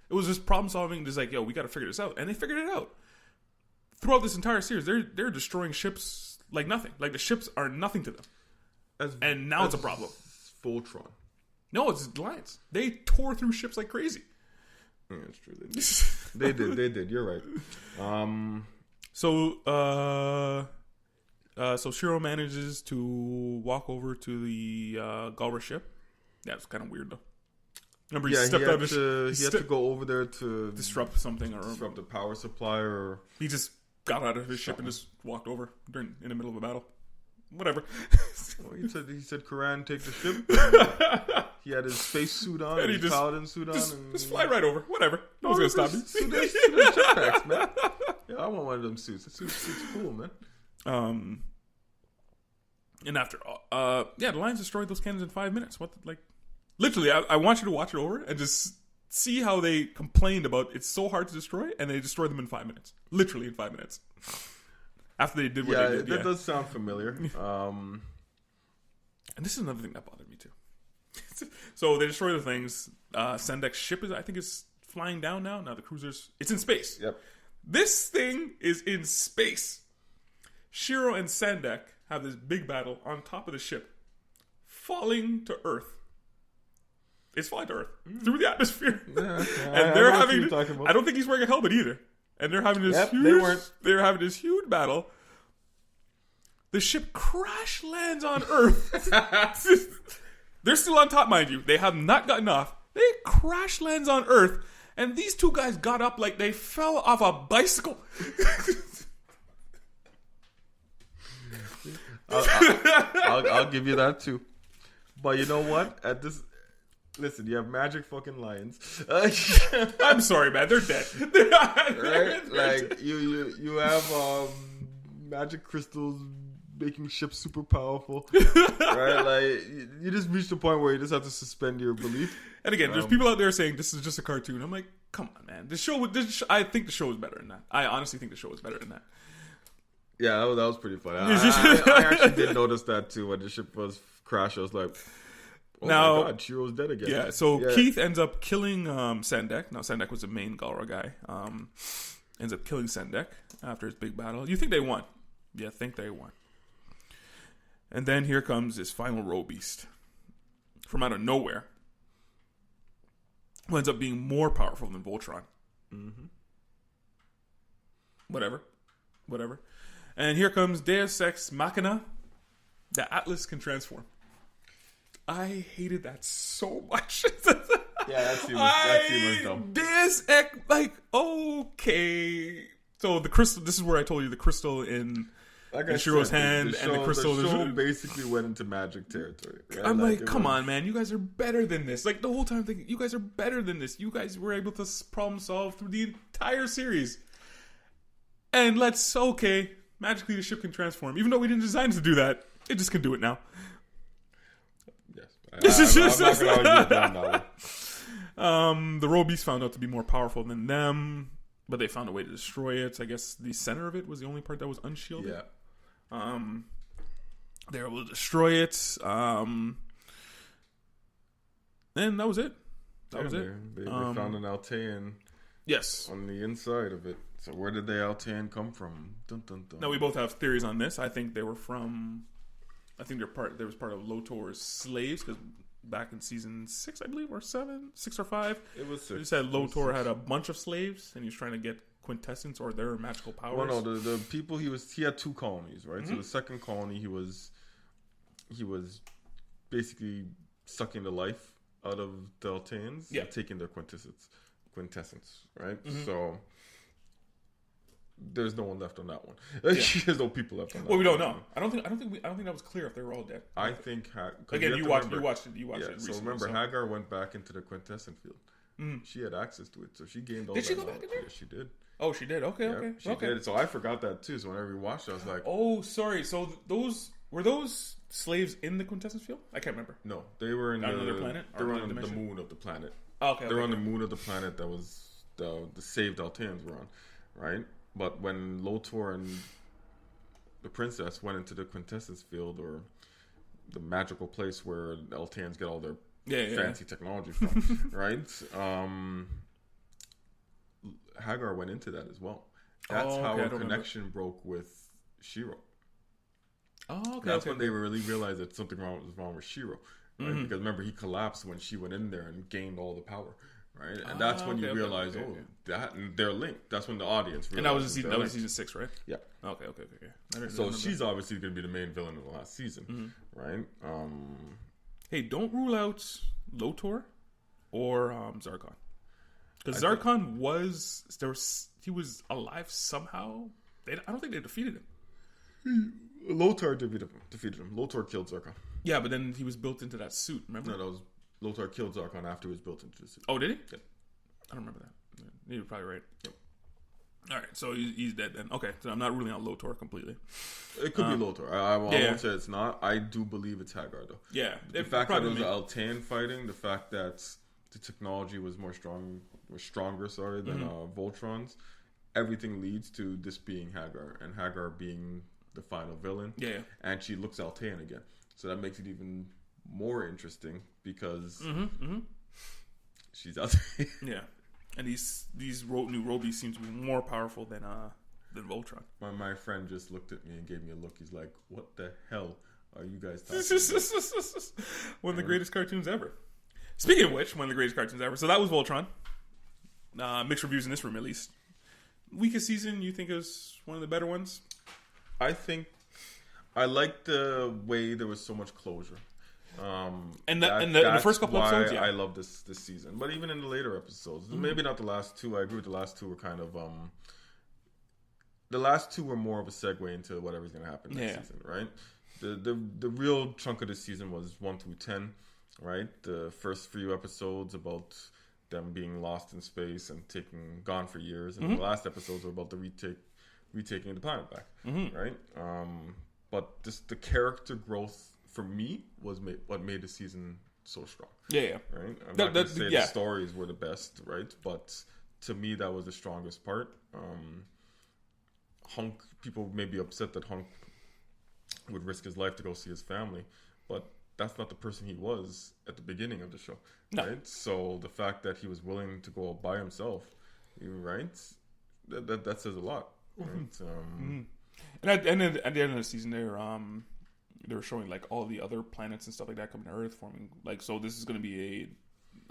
It was just problem solving. Just like, yo, we got to figure this out, and they figured it out. Throughout this entire series, they're destroying ships like nothing. Like the ships are nothing to them, and now it's a problem. Voltron. No, it's Lions. They tore through ships like crazy. Yeah, that's true. They did. You're right. So Shiro manages to walk over to the Galra ship. Yeah, it's kind of weird though. Remember, he had to go over there to disrupt something or disrupt the power supply, or he just got out of his ship and just walked over in the middle of a battle. Whatever. Well, he said, "Quran, take the ship." He had his space suit on, and his paladin suit on, and just fly right over. Whatever. No one's gonna stop me. There's jetpacks, man. Yeah, I want one of them suits. The suit's cool, man. And after, the Lions destroyed those cannons in 5 minutes. Literally, I want you to watch it over and just see how they complained about it's so hard to destroy, and they destroyed them in 5 minutes. Literally in 5 minutes. After they did what they did. That does sound familiar. And this is another thing that bothered me too. So they destroy the things. Sendek's ship is flying down now. Now the cruiser's, it's in space. Yep. This thing is in space. Shiro and Sendek have this big battle on top of the ship, falling to Earth. It's flying to Earth through the atmosphere, and they're having. I don't think he's wearing a helmet either, and they're having this huge. They're having this huge battle. The ship crash lands on Earth. They're still on top, mind you. They have not gotten off. They crash lands on Earth, and these two guys got up like they fell off a bicycle. I'll give you that too. But you know what? Listen, you have magic fucking lions. I'm sorry, man. They're dead. Right? Like you have magic crystals making ships super powerful. Right? Like you just reach the point where you just have to suspend your belief. And again, there's people out there saying this is just a cartoon. I'm like, come on, man. I think the show is better than that. I honestly think the show is better than that. Yeah, that was pretty funny. I actually did notice that too when the ship was crashed. I was like, oh my god, Chiro's dead again. Yeah, so Keith ends up killing Sendek. Now, Sendek was the main Galra guy. Ends up killing Sendek after his big battle. You think they won. Yeah, think they won. And then here comes this final row beast from out of nowhere, who ends up being more powerful than Voltron. Mm-hmm. Whatever. And here comes Deus Ex Machina. The Atlas can transform. I hated that so much. Yeah, that seems dumb. Deus Ex, like, okay. So the crystal, this is where I told you the crystal in Shiro's hand and the crystal. The show basically went into magic territory. Right? I'm like, come on, man. You guys are better than this. Like, the whole time thinking, you guys are better than this. You guys were able to problem solve through the entire series. And magically the ship can transform. Even though we didn't design it to do that, it just can do it now. Yes. I'm not going to argue that now. The Roe Beast found out to be more powerful than them, but they found a way to destroy it. I guess the center of it was the only part that was unshielded. Yeah. They were able to destroy it. And that was it. That was it. They found an Altean. Yes. On the inside of it. So where did the Altean come from? Dun, dun, dun. Now we both have theories on this. I think they were they was part of Lotor's slaves, because back in season 6, I believe, or 7, 6 or 5. It was 6. You said Lotor had a bunch of slaves, and he was trying to get quintessence or their magical powers. Well, no, the people he had 2 colonies, right? Mm-hmm. So the second colony, he was basically sucking the life out of the Alteans, and taking their quintessence, right? Mm-hmm. So there's no one left on that one. There's no people left on that. Well, we don't know. I don't think that was clear if they were all dead. I think again, you watched it. So remember, Hagar went back into the quintessence field. Mm. She had access to it, so she gained all. Did she go back in there? Yes, she did. Oh, she did. Okay. She did. So I forgot that too. So whenever we watched it, I was like, "Oh, sorry." So those slaves in the quintessence field? I can't remember. No, they were in another planet. They were on the moon of the planet. Okay. They were on the moon of the planet that was the saved Alteans were on, right? But when Lotor and the princess went into the quintessence field, or the magical place where Alteans get all their fancy technology from, right? Hagar went into that as well. That's how her connection broke with Shiro. Oh, okay. That's when they really realized that something was wrong with Shiro. Right? Mm-hmm. Because remember, he collapsed when she went in there and gained all the power. Right? And that's when you realize, that they're linked. That's when the audience realized. And that was season 6, right? Yeah. Okay. So she's obviously going to be the main villain of the last season, right? Hey, don't rule out Lotor or Zarkon. Because Zarkon he was alive somehow. I don't think they defeated him. Lotor defeated him. Lotor killed Zarkon. Yeah, but then he was built into that suit, remember? No, that was Lotor killed Zarkon after he was built into the suit. Oh, did he? Yeah. I don't remember that. Yeah, you're probably right. Yep. All right, so he's dead then. Okay, so I'm not ruling out Lotor completely. It could be Lotor. I won't say it's not. I do believe it's Hagar, though. Yeah. The fact that it was Altean fighting, the fact that the technology was stronger than Voltron's, everything leads to this being Hagar, and Hagar being the final villain. Yeah. And she looks Altean again. So that makes it even more interesting because she's Altean. Yeah. And these new Robies seem to be more powerful than Voltron. My friend just looked at me and gave me a look. He's like, "What the hell are you guys talking about?" One of the greatest cartoons ever. Speaking of which, one of the greatest cartoons ever. So that was Voltron. Mixed reviews in this room, at least. Weakest season, you think is one of the better ones? I think I like the way there was so much closure. And the first couple episodes, I love this season. But even in the later episodes, maybe not the last 2. I agree with the last 2 were kind of the last 2 were more of a segue into whatever's going to happen next season, right? The real chunk of the season was 1 through 10, right? The first few episodes about them being lost in space and gone for years, and the last episodes were about the retaking the planet back, right? But just the character growth for me was what made the season so strong. Yeah. Right? I'm not going to say the stories were the best, right? But to me, that was the strongest part. Hunk, people may be upset that Hunk would risk his life to go see his family, but that's not the person he was at the beginning of the show, right? So the fact that he was willing to go by himself, right? That says a lot, right? And at the end of the season, they were showing like all the other planets and stuff like that coming to Earth, forming like, so this is going to be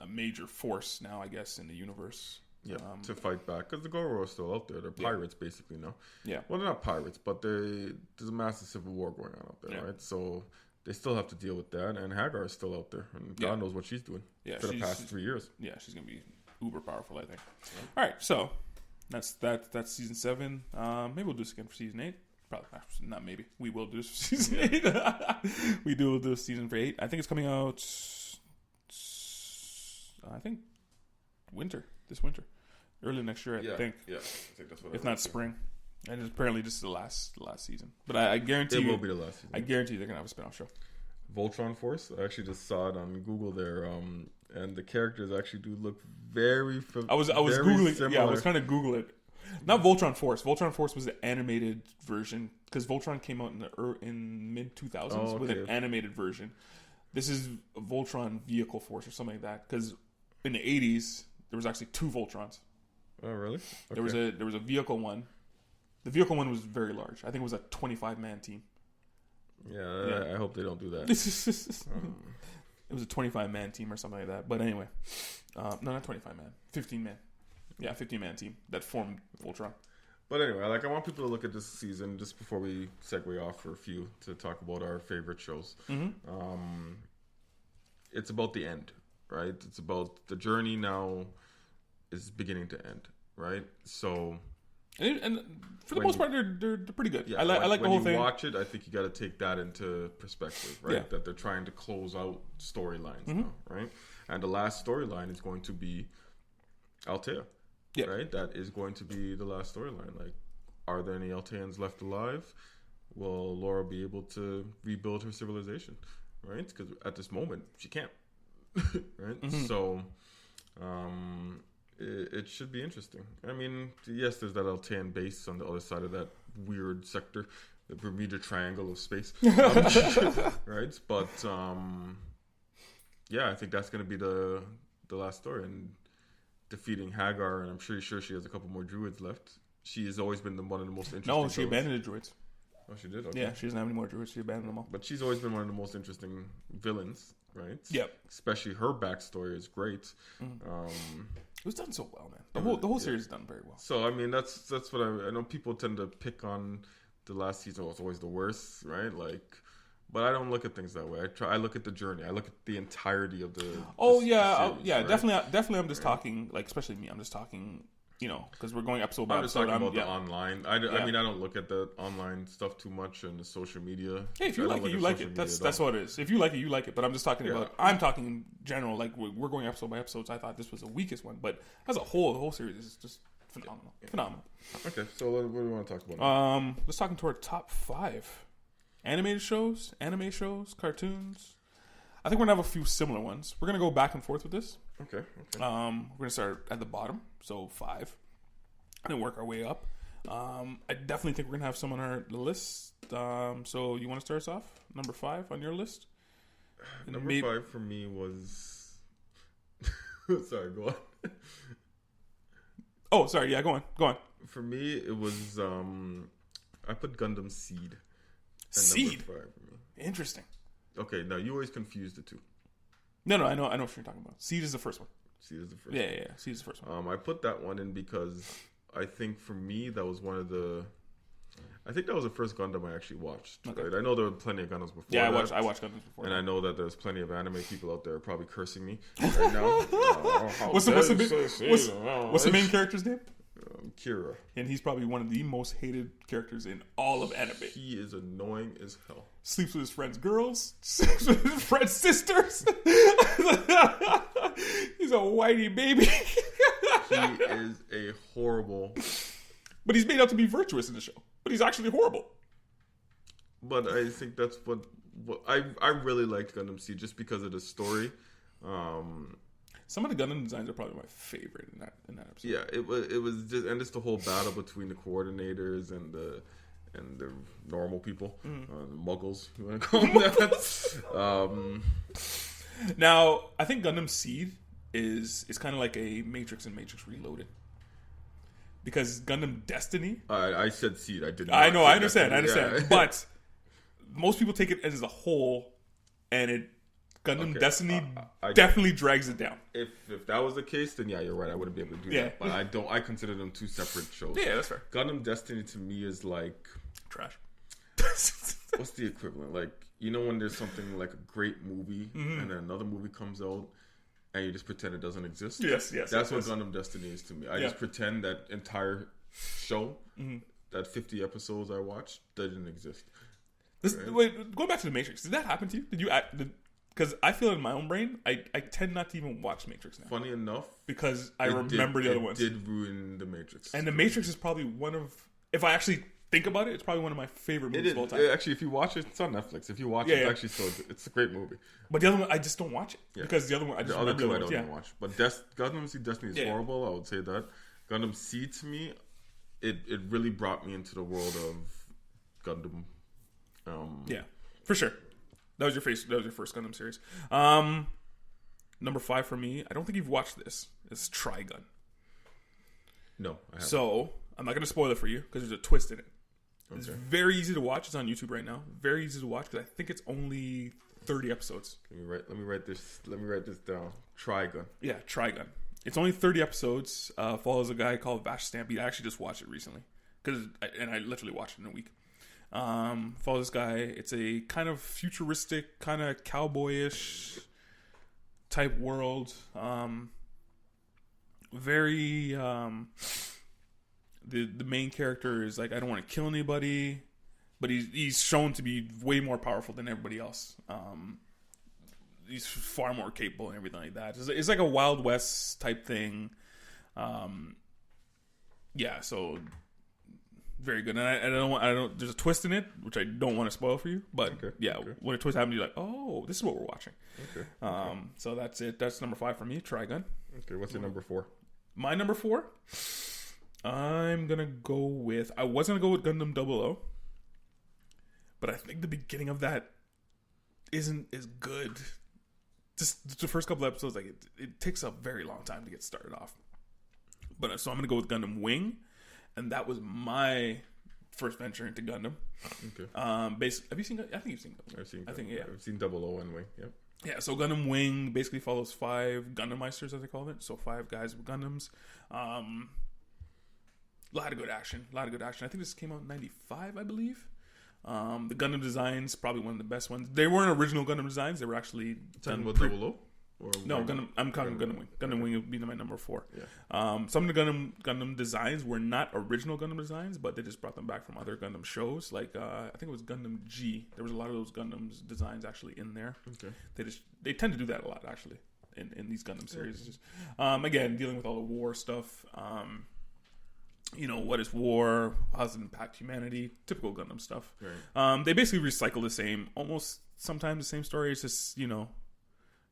a major force now, I guess, in the universe. Yeah, to fight back, because the Goro are still out there. They're pirates, basically, no? Yeah. Well, they're not pirates, but there's a massive civil war going on out there, right? So they still have to deal with that, and Hagar is still out there, and God knows what she's doing for the past 3 years. Yeah, she's going to be uber powerful, I think. Yeah. All right, so that's season 7. Maybe we'll do this again for season 8. Probably not. Maybe we will do this for season 8. We'll do this season for 8. I think it's coming out. I think this winter, early next year. I think. Yeah, I think that's what. If not spring, and apparently this is the last season. But I guarantee it will be the last season. I guarantee they're gonna have a spinoff show. Voltron Force. I actually just saw it on Google there, and the characters actually do look very. I was googling. Similar. Yeah, I was trying to Google it. Not Voltron Force. Voltron Force was the animated version because Voltron came out in mid 2000s with an animated version. This is a Voltron Vehicle Force or something like that. Because in the 80s there was actually 2 Voltrons. Oh really? Okay. There was a vehicle one. The vehicle one was very large. I think it was a 25-man team. Yeah, I hope they don't do that. It was a 25-man team or something like that. But anyway, no, not 25-man, 15-man. Yeah, 15-man team that formed Voltron. But anyway, like I want people to look at this season just before we segue off for a few to talk about our favorite shows. Mm-hmm. It's about the end, right? It's about the journey now is beginning to end, right? So, and for the most part, they're pretty good. Yeah, I like the whole thing. When you watch it, I think you got to take that into perspective, right? Yeah. That they're trying to close out storylines Mm-hmm. now, right? And the last storyline is going to be Altea. Yeah. Right? That is going to be the last storyline. Like, are there any Alteans left alive? Will Laura be able to rebuild her civilization? Right? Because at this moment, she can't. Right? Mm-hmm. So, it should be interesting. I mean, yes, there's that Altean base on the other side of that weird sector, the Bermuda Triangle of space. Right? But, yeah, I think that's going to be the last story. And defeating Hagar, and I'm sure she has a couple more druids left. She has always been one of the most interesting. No, she abandoned the druids. Oh, she did? Okay. Yeah, she doesn't have any more druids. She abandoned them all. But she's always been one of the most interesting villains, right? Yep. Especially her backstory is great. Mm-hmm. It was done so well, man. The whole series is done very well. So, I mean, that's what I know people tend to pick on the last season. Oh, it's always the worst, right? Like, but I don't look at things that way. I look at the journey. I look at the entirety of the. Oh the yeah, series, yeah, right? definitely. I'm just talking, like, especially me. I'm just talking, because we're going episode by I'm just episode. talking about the online. I Yeah. mean, I don't look at the online stuff too much and the social media. Hey, if you like it, you like it. That's what it is. If you like it, you like it. But I'm just talking about. I'm talking in general. Like we're going episode by episode. So I thought this was the weakest one, but as a whole, the whole series is just phenomenal. Phenomenal. Okay, so what do we want to talk about now? Let's talk into our top 5 animated shows, anime shows, cartoons. I think we're gonna have a few similar ones. We're gonna go back and forth with this. Okay. We're gonna start at the bottom, so 5, and then work our way up. I definitely think we're gonna have some on our list. So you want to start us off? Number 5 on your list. Number 5 for me was. Sorry, go on. Oh, sorry. Yeah, go on. For me, it was. I put Gundam Seed. Seed. Number 5 for me. Interesting. Okay, now you always confuse the two. No, I know what you're talking about. Seed is the first one. Seed is the first. Yeah. Seed is the first one. I put that one in because I think for me that was one of the. I think that was the first Gundam I actually watched. Okay. Right? I know there were plenty of Gundams before. Yeah, I watched Gundams before. And I know that there's plenty of anime people out there probably cursing me right now. What's the main character's name? Kira. And he's probably one of the most hated characters in all of anime. He is annoying as hell. Sleeps with his friends' girls. Sleeps with his friends' sisters. He's a whitey baby. He is a horrible. But he's made out to be virtuous in the show. But he's actually horrible. But I think that's what I really liked Gundam Seed just because of the story. Some of the Gundam designs are probably my favorite in that episode. Yeah, it was just, and it's the whole battle between the coordinators and the normal people, the Muggles. You want to call them that? Now, I think Gundam Seed is kind of like a Matrix and Matrix Reloaded. Because Gundam Destiny... I said Seed. I did not. I know, I understand. Yeah. But most people take it as a whole, and Gundam Destiny definitely drags it down. If that was the case, then yeah, you're right. I wouldn't be able to do that. But I consider them two separate shows. Yeah, that's fair. Gundam Destiny to me is like... Trash. What's the equivalent? Like, when there's something like a great movie, and then another movie comes out, and you just pretend it doesn't exist. Yes. That's what Gundam Destiny is to me. I just pretend that entire show, that 50 episodes I watched, didn't exist. Wait, going back to the Matrix, did that happen to you? Did you because I feel in my own brain, I tend not to even watch Matrix now. Funny enough, because I remember the other ones. It did ruin the Matrix. And the Matrix is probably one of, if I actually think about it, it's probably one of my favorite movies of all time. Actually, if you watch it, it's on Netflix. If you watch it, it's actually still, it's a great movie. But the other one, I just don't watch it. Because the other one, I just the other remember two I don't even watch. But Gundam Seed Destiny is horrible. I would say that. Gundam Seed to me, it really brought me into the world of Gundam. Yeah, for sure. That was your first Gundam series. Number 5 for me. I don't think you've watched this. It's Trigun. No, I haven't. So I'm not going to spoil it for you because there's a twist in it. Okay. It's very easy to watch. It's on YouTube right now. Very easy to watch because I think it's only 30 episodes. Let me write this down. Trigun. Yeah, Trigun. It's only 30 episodes. Follows a guy called Vash Stampede. I actually just watched it recently I literally watched it in a week. Follows this guy. It's a kind of futuristic, kind of cowboyish type world. Very the main character is like, I don't want to kill anybody, but he's shown to be way more powerful than everybody else. He's far more capable and everything like that. It's like a Wild West type thing. Yeah, so very good. And I don't. There's a twist in it, which I don't want to spoil for you. But when a twist happens, you're like, oh, this is what we're watching. Okay. So that's it. That's number 5 for me. Trigun. Okay. What's your number 4? My number 4. I'm gonna go with. I was gonna go with Gundam 00, but I think the beginning of that isn't as good. Just the first couple of episodes, like it takes a very long time to get started off. But so I'm gonna go with Gundam Wing, and that was my first venture into Gundam. Okay. Basically, have you seen? I think you've seen Gundam. I've seen 00 and Wing. Yep. Yeah. So Gundam Wing basically follows 5 Gundam Meisters, as they call it. So 5 guys with Gundams. A lot of good action. I think this came out in 95, I believe. The Gundam designs, probably one of the best ones. They weren't original Gundam designs. They were actually done with 00? No, Gundam. I'm counting Gundam Wing. Gundam Wing would be my number 4. Yeah. Some of the Gundam designs were not original Gundam designs, but they just brought them back from other Gundam shows. Like I think it was Gundam G. There was a lot of those Gundam designs actually in there. Okay. They tend to do that a lot actually in these Gundam series. Again, dealing with all the war stuff. What is war? How does it impact humanity? Typical Gundam stuff. Right. They basically recycle the same, almost sometimes the same story. It's just,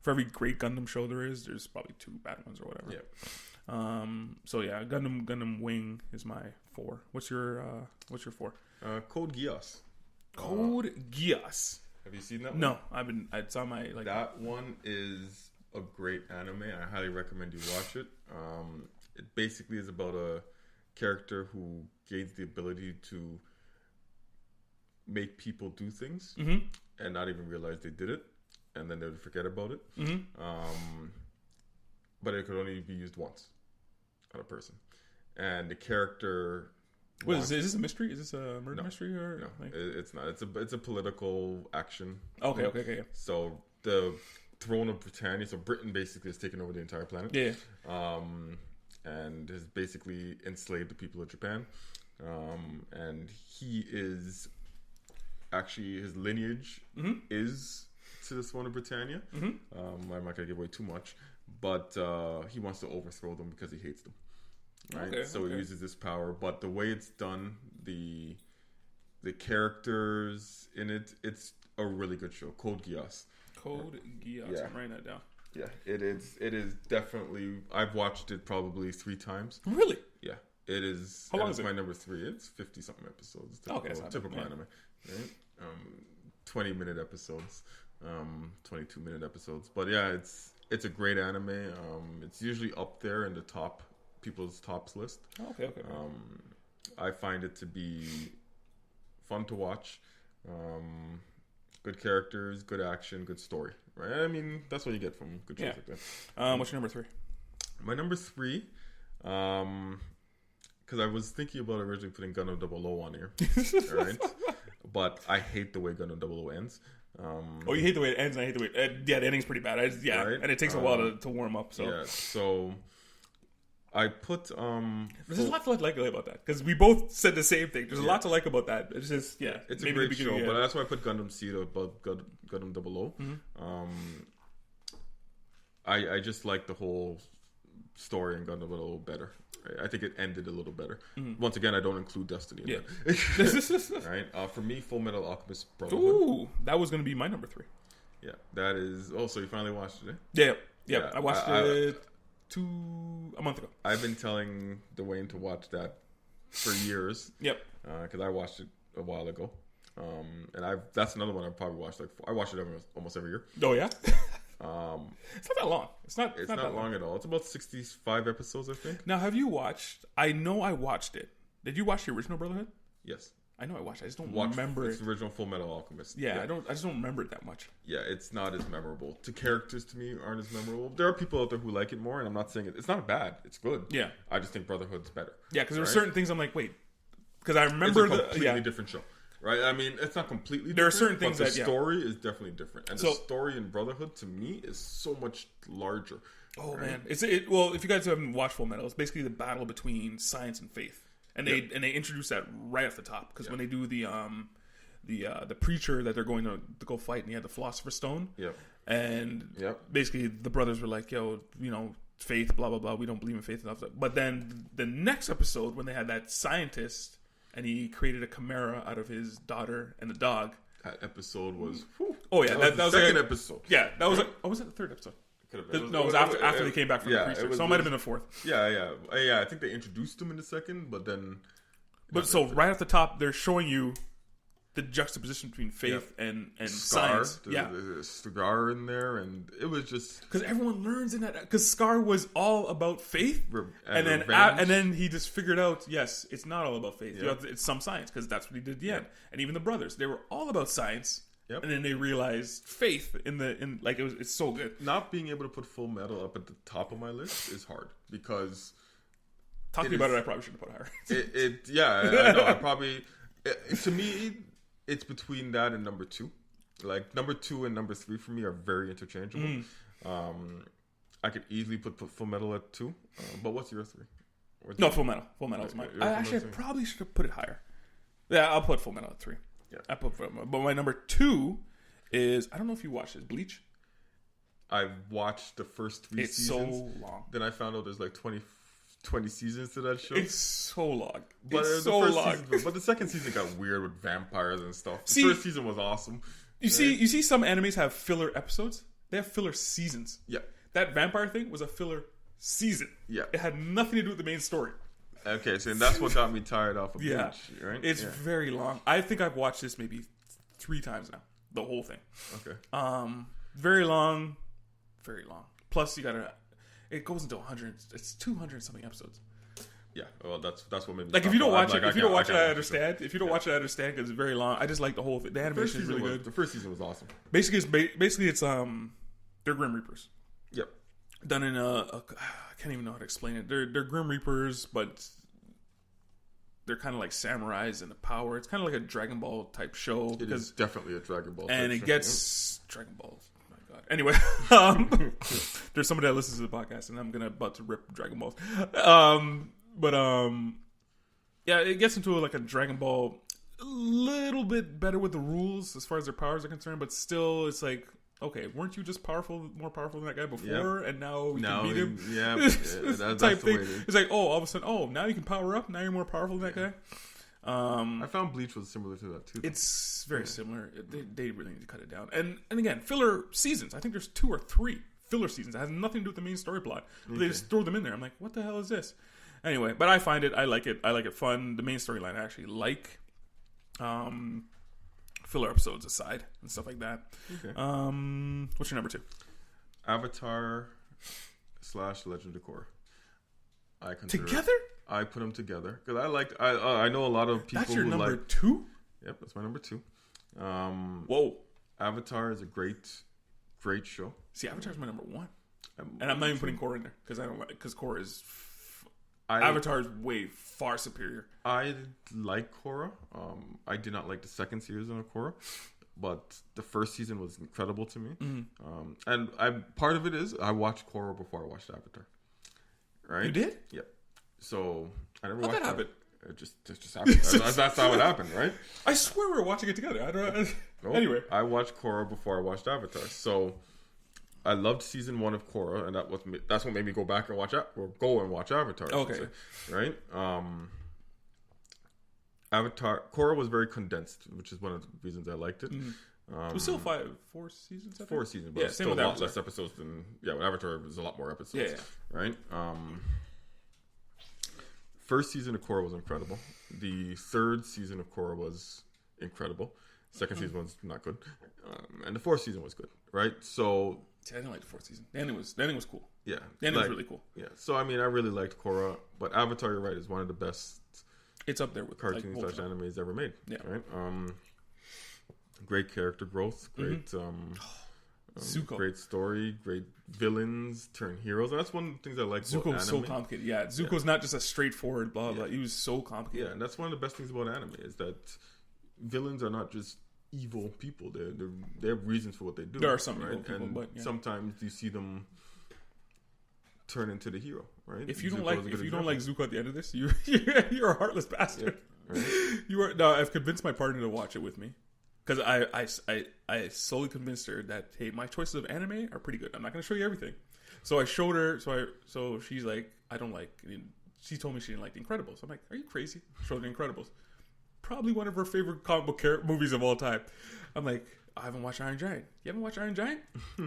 for every great Gundam show there's probably 2 bad ones or whatever. Yeah. So yeah, Gundam Wing is my 4. What's your 4? Code Geass. Code Geass. Have you seen that one? No, it's on my That one is a great anime. I highly recommend you watch it. It basically is about a character who gains the ability to make people do things and not even realize they did it, and then they would forget about it. But it could only be used once on a person, and the character. Is this a mystery? Is this a murder mystery or no? It's not. It's a political action. Okay. So the throne of Britannia, so Britain basically has taken over the entire planet. Yeah. And has basically enslaved the people of Japan. And he is actually, his lineage is to the throne of Britannia. I'm not going to give away too much, but he wants to overthrow them because he hates them. Right? He uses this power, but the way it's done, the characters in it, it's a really good show. Code Geass. Code Geass. Yeah. I'm writing that down. Yeah, it is definitely. I've watched it probably 3 times. Really? Yeah, it is. How long is it? My number 3. It's 50-something episodes. Typical anime. Right? 20-minute episodes, 22-minute episodes. But yeah, it's a great anime. It's usually up there in the people's tops list. Okay. I find it to be fun to watch. Good characters, good action, good story. Right? I mean, that's what you get from good shows like that. What's your number 3? My number 3, because I was thinking about originally putting Gundam 00 on here, right? But I hate the way Gundam 00 ends. You hate the way it ends, and I hate the way the ending's pretty bad. Right? And it takes a while to warm up. So so I put there's a lot to like about that, because we both said the same thing. There's a lot to like about that. It's just it's a great show, but that's why I put Gundam Seed above Gundam 00. I just like the whole story in Gundam a little better. Right? I think it ended a little better. Once again, I don't include Destiny in that. Right? For me, Full Metal Alchemist Brotherhood. Ooh, that was going to be my number 3. Yeah, that is. Oh, so you finally watched it? Eh? Yeah. I watched it a month ago. I've been telling Dwayne to watch that for years. Yep. Because I watched it a while ago. And that's another one I've probably watched. I watch it almost every year. Oh yeah. It's not that long. It's not that long at all. It's about 65 episodes, I think. Now, have you watched? I know I watched it. Did you watch the original Brotherhood? Yes. I know I watched it. I just don't Watch remember it's it. the original Full Metal Alchemist. Yeah, I just don't remember it that much. Yeah, it's not as memorable. The characters to me aren't as memorable. There are people out there who like it more, and I'm not saying it's not bad. It's good. Yeah. I just think Brotherhood's better. Yeah, because there are certain things I'm like, wait, because I remember it's a completely different show. Right? I mean, it's not completely different. There are certain things but the story is definitely different. And the story in Brotherhood, to me, is so much larger. Oh, right? Man. Well, if you guys haven't watched Full Metal, it's basically the battle between science and faith. And they introduce that right off the top. Because when they do the preacher that they're going to go fight, and he had the Philosopher's Stone. Yep. And basically the brothers were like, yo, faith, blah, blah, blah. We don't believe in faith enough. But then the next episode, when they had that scientist... and he created a chimera out of his daughter and the dog. That episode was... Oh, yeah. That was the second like episode. Yeah, that was like... Oh, was it the third episode? Could have been. No, it was after they came back from the preacher. So it might have been the fourth. Yeah. I think they introduced him in the second, but then... But so right at the top, they're showing you the juxtaposition between faith and science. The Scar in there, and it was just because everyone learns in that because Scar was all about faith, and then he just figured out yes, it's not all about faith. It's some science because that's what he did at the end. And even the brothers, they were all about science. Yep. And then they realized faith it's so good. Not being able to put Full Metal up at the top of my list is hard because talking about it, I probably should have put higher. I know. I probably to me. It's between that and number 2. Like, number 2 and number 3 for me are very interchangeable. I could easily put Full Metal at 2. But what's your 3? No, Full Metal. Full Metal is mine. I probably should have put it higher. Yeah, I'll put Full Metal at 3. Yeah. I put Full Metal. But my number 2 is, I don't know if you watched this, Bleach. I've watched the first 3 seasons. It's so long. Then I found out there's like 20 seasons to that show. It's so long. But the second season got weird with vampires and stuff. The first season was awesome. You see some animes have filler episodes. They have filler seasons. Yeah. That vampire thing was a filler season. Yeah. It had nothing to do with the main story. Okay, so that's what got me tired off of Bleach, right? It's very long. I think I've watched this maybe 3 times now. The whole thing. Okay. Very long. Very long. Plus you gotta... It goes into 100. It's 200 something episodes. Yeah, well, that's what made me. Like if you don't watch it, I understand. If you don't watch it, I understand because it's very long. I just like the whole thing. The animation is really good. The first season was awesome. Basically, it's they're Grim Reapers. Yep. Done in I can't even know how to explain it. They're Grim Reapers, but they're kind of like samurais in the power. It's kind of like a Dragon Ball type show. It is definitely a Dragon Ball. And it gets Dragon Balls. Anyway, there's somebody that listens to the podcast, and I'm about to rip Dragon Balls. It gets into like a Dragon Ball, a little bit better with the rules as far as their powers are concerned, but still, it's like, okay, weren't you just more powerful than that guy before, and now we can beat him? Yeah, that's type thing. It's like, all of a sudden, now you can power up. Now you're more powerful than that guy. I found Bleach was similar to that too. It's very similar. They really need to cut it down. And again, filler seasons. I think there's 2 or 3 filler seasons. It has nothing to do with the main story plot. Okay. They just throw them in there. I'm like, what the hell is this? Anyway, but I find it. I like it. I like it fun. The main storyline I actually like. Filler episodes aside and stuff like that. Okay. What's your number 2? Avatar / Legend of Korra. Together? I put them together because I know a lot of people. That's your who number 2? Yep, that's my number 2. Whoa! Avatar is a great show. See, Avatar's my number 1, and I'm not even putting Korra in there because Korra is Avatar is way far superior. I like Korra. I did not like the second season of Korra, but the first season was incredible to me. Mm-hmm. And part of it is I watched Korra before I watched Avatar. Right? You did? Yep. So I never watched that. Happened? It just happened. That's how it happened, right? I swear we were watching it together. Anyway, I watched Korra before I watched Avatar. So I loved season 1 of Korra, and that's what made me go back and watch Avatar. Okay. Right? Avatar Korra was very condensed, which is one of the reasons I liked it. Mm-hmm. It was still 4 seasons. 4 seasons, but still a lot less episodes than with Avatar. There's a lot more episodes. Yeah. Right. First season of Korra was incredible. The third season of Korra was incredible. Second season was not good, and the fourth season was good. Right. So I didn't like the fourth season. The ending was cool. Yeah. The ending was really cool. Yeah. So I mean, I really liked Korra, but Avatar, you're right, is one of the best. It's up there with cartoons like, animes ever made. Yeah. Right. Great character growth. Great. Zuko. Great story. Great villains turn heroes. And that's one of the things I like. Zuko was so complicated. Yeah, Zuko's not just a straightforward blah blah. He was so complicated. Yeah, and that's one of the best things about anime is that villains are not just evil people. They have reasons for what they do. There are some right? evil people, and but sometimes you see them turn into the hero. Right? If you don't Zuko don't like Zuko at the end of this, you're a heartless bastard. Yeah, right? You are. No, I've convinced my partner to watch it with me. Because I slowly convinced her that, hey, my choices of anime are pretty good. I'm not going to show you everything. So I showed her. So she's like, I don't like. She told me she didn't like The Incredibles. I'm like, are you crazy? Showed her The Incredibles. Probably one of her favorite comic book movies of all time. I'm like, I haven't watched Iron Giant. You haven't watched Iron Giant?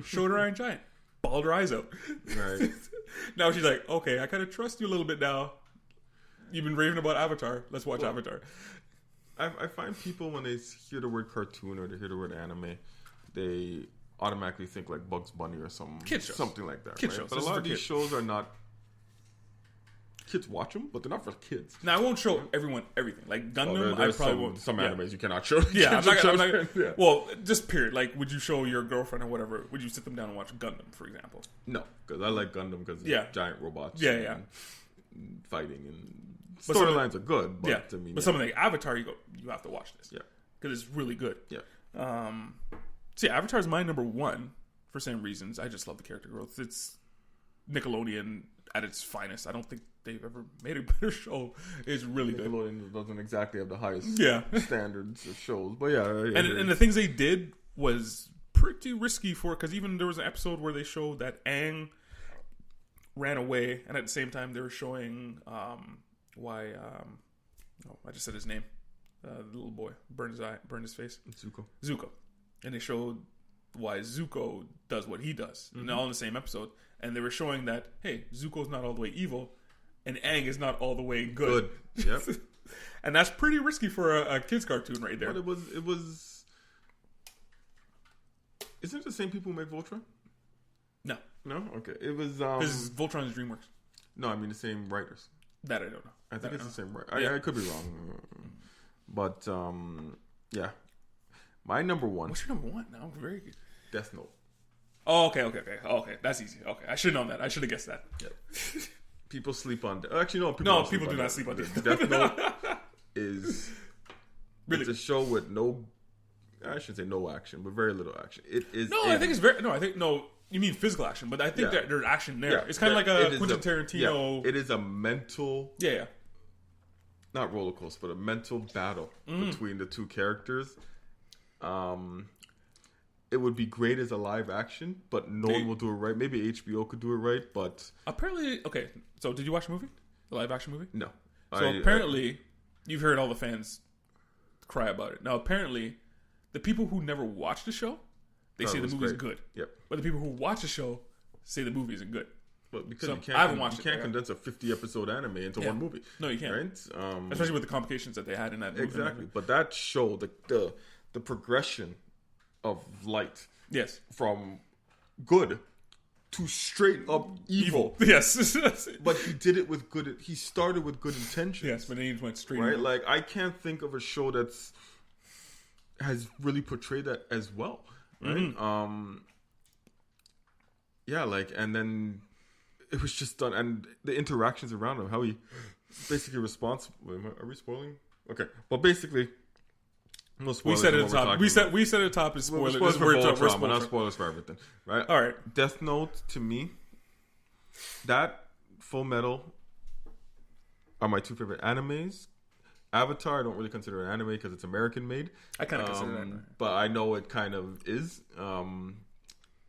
Showed her Iron Giant. Bawled her eyes out. Right. Now she's like, okay, I kind of trust you a little bit now. You've been raving about Avatar. Let's watch Avatar. I find people when they hear the word cartoon or they hear the word anime, they automatically think like Bugs Bunny or something like that. Kid right? shows. But a lot of these shows are not. Kids watch them, but they're not for kids. Now I won't show everyone everything. Like Gundam, I probably won't. Some animes you cannot show. Yeah, I'm not. Well, just period. Like, would you show your girlfriend or whatever? Would you sit them down and watch Gundam, for example? No, because I like Gundam because it's giant robots. Yeah, fighting and. Storylines are good, but I mean, but something like Avatar, you have to watch this, because it's really good. Yeah. So Avatar is my number one for same reasons. I just love the character growth. It's Nickelodeon at its finest. I don't think they've ever made a better show. It's really good. Nickelodeon doesn't exactly have the highest standards of shows, but and the things they did was pretty risky because even there was an episode where they showed that Aang ran away, and at the same time they were showing. I just said his name. The little boy burned his face. Zuko. And they showed why Zuko does what he does. And all in the same episode. And they were showing that, hey, Zuko's not all the way evil, and Aang is not all the way good. Yep. And that's pretty risky for a kid's cartoon right there. But it was. Isn't it the same people who make Voltron? No. Okay. It was. This is Voltron's DreamWorks. No, I mean the same writers. That I don't know. I think it's the same writer. I could be wrong. But yeah. My number one. What's your number one? No, I'm very good. Death Note. Oh, okay. That's easy. Okay, I should have known that. I should have guessed that. Yep. People sleep on. Actually, no. People do not sleep on Death Note. Death Note is really. It's a show with no. I shouldn't say no action, but very little action. It is. No, I think it's very. No, I think no. You mean physical action, but I think there's action there. It's kind of like a Quentin Tarantino. It is a mental. Yeah. Not roller coaster, but a mental battle between the two characters. It would be great as a live action, but no one will do it right. Maybe HBO could do it right, but apparently, okay. So, did you watch the movie, the live action movie? No. So apparently, you've heard all the fans cry about it. Now, apparently, the people who never watched the show, they say the movie's good. Yep. But the people who watch the show say the movie isn't good. But because I haven't watched you can't condense a 50-episode anime into one movie. No, you can't. Right? Especially with the complications that they had in that movie. Exactly. But that show, the progression of light. Yes. From good to straight up evil. Yes. But he did it with he started with good intentions. Yes, but then he went straight right? Like, I can't think of a show has really portrayed that as well. Right? Mm-hmm. Yeah, like, and then it was just done, and the interactions around him, how he basically responds. Are we spoiling? Okay, but basically, we said at the top. We said at the top is spoilers. Spoilers for Voltron, but not spoilers for everything, right? All right. Death Note, to me, that Full Metal are my two favorite animes. Avatar, I don't really consider an anime because it's American made. I kind of consider that, but I know it kind of is.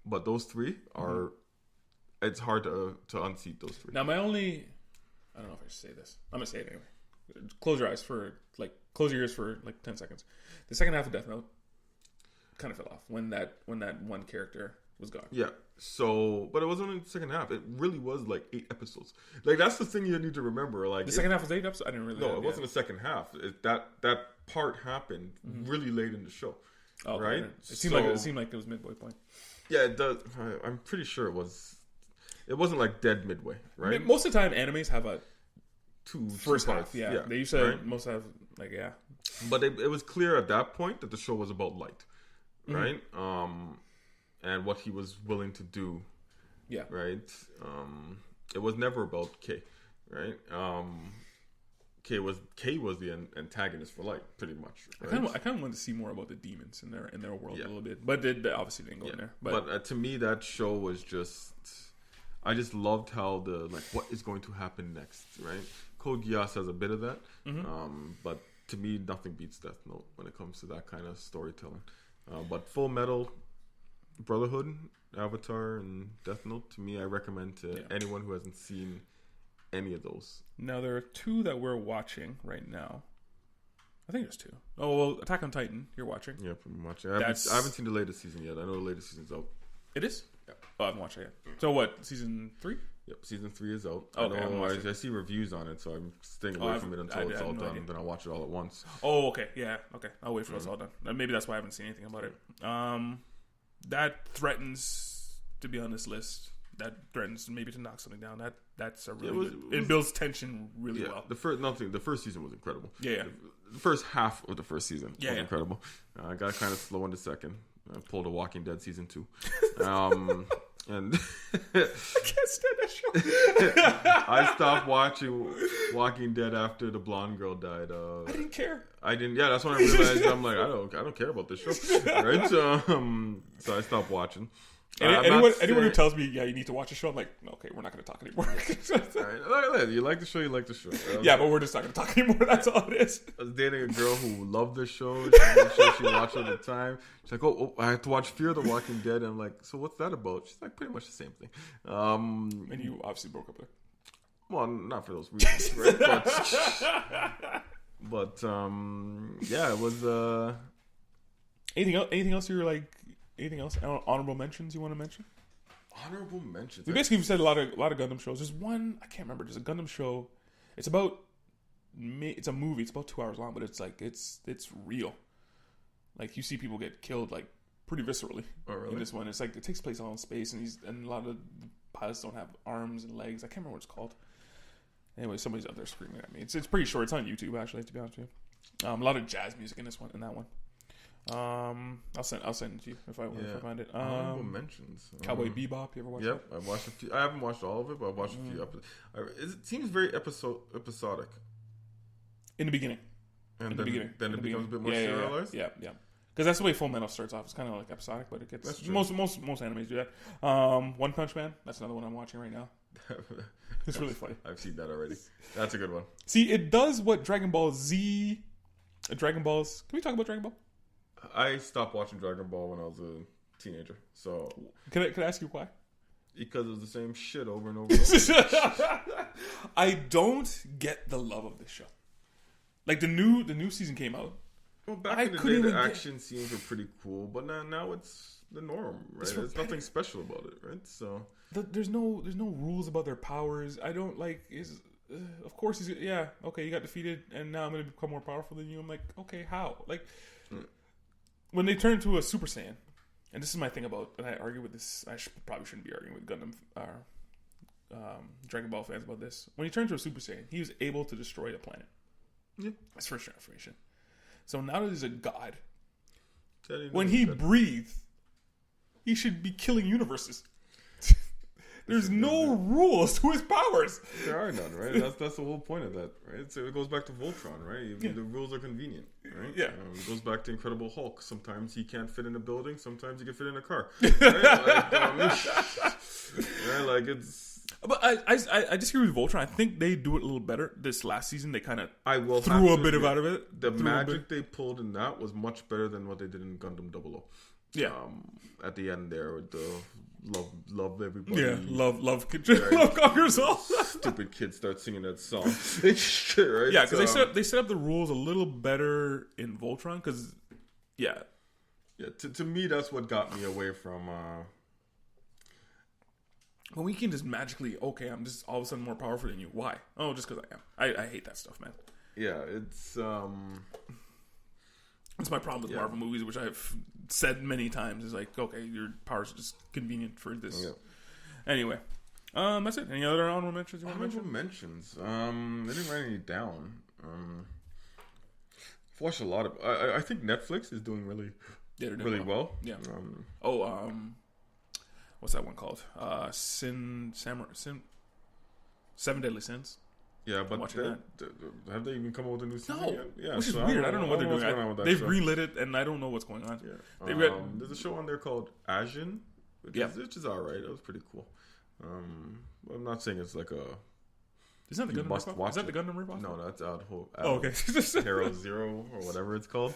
But those three are. It's hard to unseat those three. Now, I don't know if I should say this. I'm gonna say it anyway. Close your ears for 10 seconds. The second half of Death Note kind of fell off when that one character was gone. Yeah. So, but it wasn't only the second half. It really was like 8 episodes. Like, that's the thing you need to remember. Like, the second half was 8 episodes. I didn't really. No, it wasn't the second half. That part happened really late in the show. Oh, right. It seemed like it was midway point. Yeah, it does. I'm pretty sure it was. It wasn't like dead midway, right? Most of the time, animes have a two first parts. half. Yeah, they used to most have like But it was clear at that point that the show was about Light, right? And what he was willing to do. Yeah. Right. It was never about K, right? K was the antagonist for Light, pretty much. Right? I kind of wanted to see more about the demons in their world a little bit, but they obviously didn't go in there. But to me, that show was just. I just loved how what is going to happen next, right? Code Geass has a bit of that, but to me, nothing beats Death Note when it comes to that kind of storytelling. But Full Metal Brotherhood, Avatar, and Death Note, to me, I recommend to anyone who hasn't seen any of those. Now, there are two that we're watching right now. I think there's two. Oh, well, Attack on Titan, you're watching. Yeah, pretty much. I haven't seen the latest season yet. I know the latest season's out. It is? Yeah. Oh, I haven't watched it yet. So what, season 3? Yep, season 3 is out. Okay, I see reviews on it, so I'm staying away from it until it's all done, and then I'll watch it all at once. Oh, okay. Yeah, okay. I'll wait for it's all done. Maybe that's why I haven't seen anything about it. That threatens to be on this list. That threatens maybe to knock something down. That's a really it builds tension really well. The first season was incredible. Yeah. The first half of the first season was incredible. I got kind of slow in the second. I pulled a Walking Dead season 2. And I can't stand that show. I stopped watching Walking Dead after the blonde girl died. I didn't care. Yeah, that's when I realized I'm like, I don't care about this show, right? So I stopped watching. Anyone who tells me, you need to watch a show, I'm like, okay, we're not going to talk anymore. Right, you like the show, you like the show. But we're just not going to talk anymore. That's all it is. I was dating a girl who loved the show. She watched it all the time. She's like, oh, I have to watch Fear the Walking Dead. And I'm like, so what's that about? She's like, pretty much the same thing. And you obviously broke up with her. Well, not for those reasons, right? But it was. Anything else you're like? Anything else? Honorable mentions you want to mention? Honorable mentions. We basically said a lot of Gundam shows. There's one I can't remember. There's a Gundam show. It's a movie. It's about 2 hours long, but it's like it's real. Like you see people get killed like pretty viscerally in this one. It's like it takes place all in space, and a lot of the pilots don't have arms and legs. I can't remember what it's called. Anyway, somebody's out there screaming at me. It's pretty short. It's on YouTube actually. To be honest with you, a lot of jazz music in that one. I'll send it to you if I find it. Honorable mentions. Cowboy Bebop. You ever watch that? I've watched a few. I haven't watched all of it, but I've watched a few episodes. It seems very episodic. In the beginning. Then it becomes a bit more serialized. Yeah. Because that's the way Full Metal starts off. It's kind of like episodic, but it gets most animes do that. One Punch Man. That's another one I'm watching right now. It's really funny. I've seen that already. That's a good one. See, it does what Dragon Balls. Can we talk about Dragon Ball? I stopped watching Dragon Ball when I was a teenager. So can I ask you why? Because it was the same shit over and over. And over. I don't get the love of this show. Like the new season came out. Well, back in the day, the action scenes were pretty cool, but now it's the norm, right? There's nothing special about it, right? So there's no rules about their powers. I don't like of course he's you got defeated and now I'm going to become more powerful than you. I'm like, okay, how? Like. When they turn into a Super Saiyan, and this is my thing about, and I argue with this, probably shouldn't be arguing with Gundam, Dragon Ball fans about this. When he turned to a Super Saiyan, he was able to destroy the planet. Yeah. That's first transformation. So now that he's a god, when he breathed, he should be killing universes. There's no rules to his powers. There are none, right? That's the whole point of that, right? So it goes back to Voltron, right? The rules are convenient, right? Yeah. It goes back to Incredible Hulk. Sometimes he can't fit in a building. Sometimes he can fit in a car. Right? Like it's. But I disagree with Voltron. I think they do it a little better. This last season, they kind of threw a bit out of it. The magic they pulled in that was much better than what they did in Gundam 00. Yeah. At the end there with the love everybody. Yeah, love conquers all. Stupid kids start singing that song. Right? Yeah, because they set up the rules a little better in Voltron. Because to me that's what got me away from. When we can just magically, I'm just all of a sudden more powerful than you. Why? Oh, just because I am. I hate that stuff, man. Yeah, it's. That's my problem with Marvel movies, which I've said many times. Is like, okay, your powers are just convenient for this. Yeah. Anyway, That's it. Any other honorable mentions you want to mention? Honorable mentions. I didn't write any down. I've watched a lot of. I think Netflix is doing really well. Yeah. What's that one called? Seven Deadly Sins. Yeah, but have they even come up with a new season yet? Yeah, which is weird. I don't know what they're doing. They've greenlit it, and I don't know what's going on. Yeah. There's a show on there called Asian, which is all right. It was pretty cool. I'm not saying it's like a. Isn't that the Gundam ripoff? Is that the Gundam ripoff? No, that's okay. Hero Zero or whatever it's called.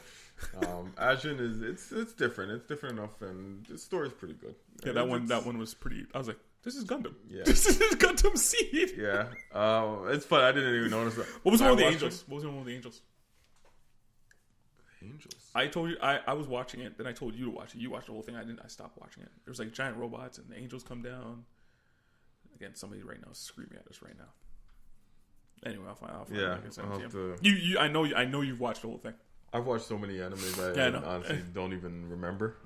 Asian it's different. It's different enough, and the story's pretty good. Yeah, that one was pretty. I was like, this is Gundam. Yeah, this is Gundam Seed. Yeah, it's fun. I didn't even notice that. What was one with the Angels? What was one with the Angels? Angels. I told you I was watching it. Then I told you to watch it. You watched the whole thing. I stopped watching it. There was like giant robots, and the angels come down. Again, somebody right now is screaming at us right now. Anyway, I'll find yeah, I'll have to... You I know you've watched the whole thing. I've watched so many animes I honestly don't even remember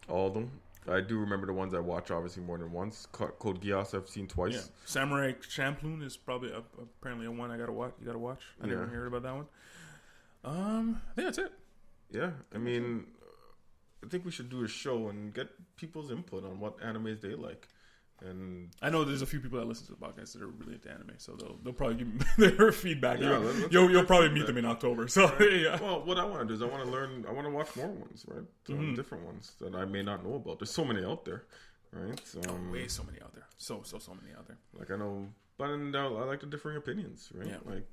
all of them. I do remember the ones I watch obviously more than once. Code Geass I've seen twice. Yeah. Samurai Champloo is probably apparently a one I gotta watch. You gotta watch. I didn't hear about that one. I think that's it. Yeah, I mean, I think we should do a show and get people's input on what animes they like. And I know there's a few people that listen to the podcast that are really into anime, so they'll probably give me their feedback. Yeah, you'll probably meet them in October. So right. Yeah. Well, what I want to do is I want to learn. I want to watch more ones, right? Different ones that I may not know about. There's so many out there, right? Way so many out there. So many out there. Like I know, but I like the differing opinions, right? Yeah. Like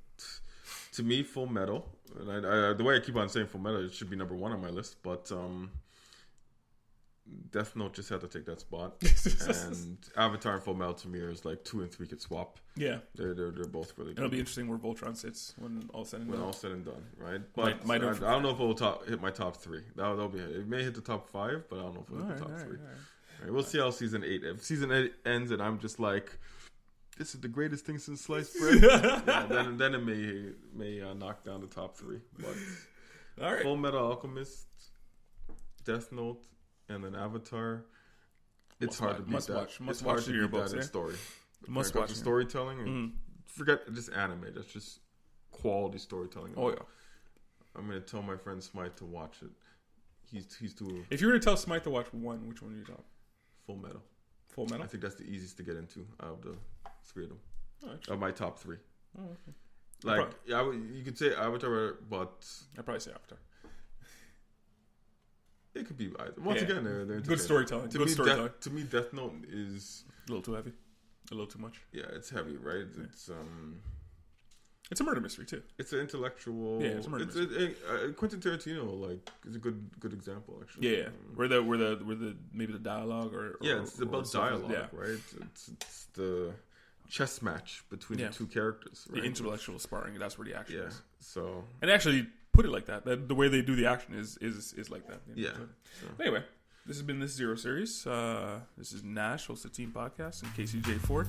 to me, Full Metal. And I the way I keep on saying Full Metal, it should be number 1 on my list, but. Death Note just had to take that spot, and Avatar and Full Metal to me is like 2 and 3 could swap. Yeah, they're both really good. It'll be interesting where Voltron sits when all said and done. When all said and done, right? But I don't know if it will hit my top 3. That'll be it. May hit the top 5, but I don't know if it'll hit the top 3. Right, we'll see how season 8. If season 8 ends and I'm just like, this is the greatest thing since sliced bread, then it may knock down the top 3. But all right. Full Metal Alchemist, Death Note. And then Avatar, it's hard to beat that. It's hard to beat that in story. Must watch storytelling. Forget just anime. That's just quality storytelling. Oh yeah. I'm gonna tell my friend Smite to watch it. He's too. If you were to tell Smite to watch one, which one would you tell? Full Metal. Full Metal. I think that's the easiest to get into out of the 3 of them. Oh, of my top 3. Oh, okay. Like you could say Avatar, but I'd probably say Avatar. It could be either. Once again, they're good storytelling. To me, Death Note is a little too heavy, a little too much. Yeah, it's heavy, right? It's a murder mystery too. It's an intellectual. Yeah, it's a murder mystery. Quentin Tarantino is a good example actually. Yeah, where the maybe the dialogue or it's about dialogue, right? It's the chess match between the two characters, right? The intellectual sparring. That's where the action is. So and actually. Put it like that. The way they do the action is like that. You know? Yeah. So. Anyway, this has been this Zero Series. This is Nash, host of Team Podcast, and Casey J. Ford.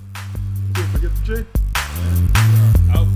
Don't forget the J. And we are out.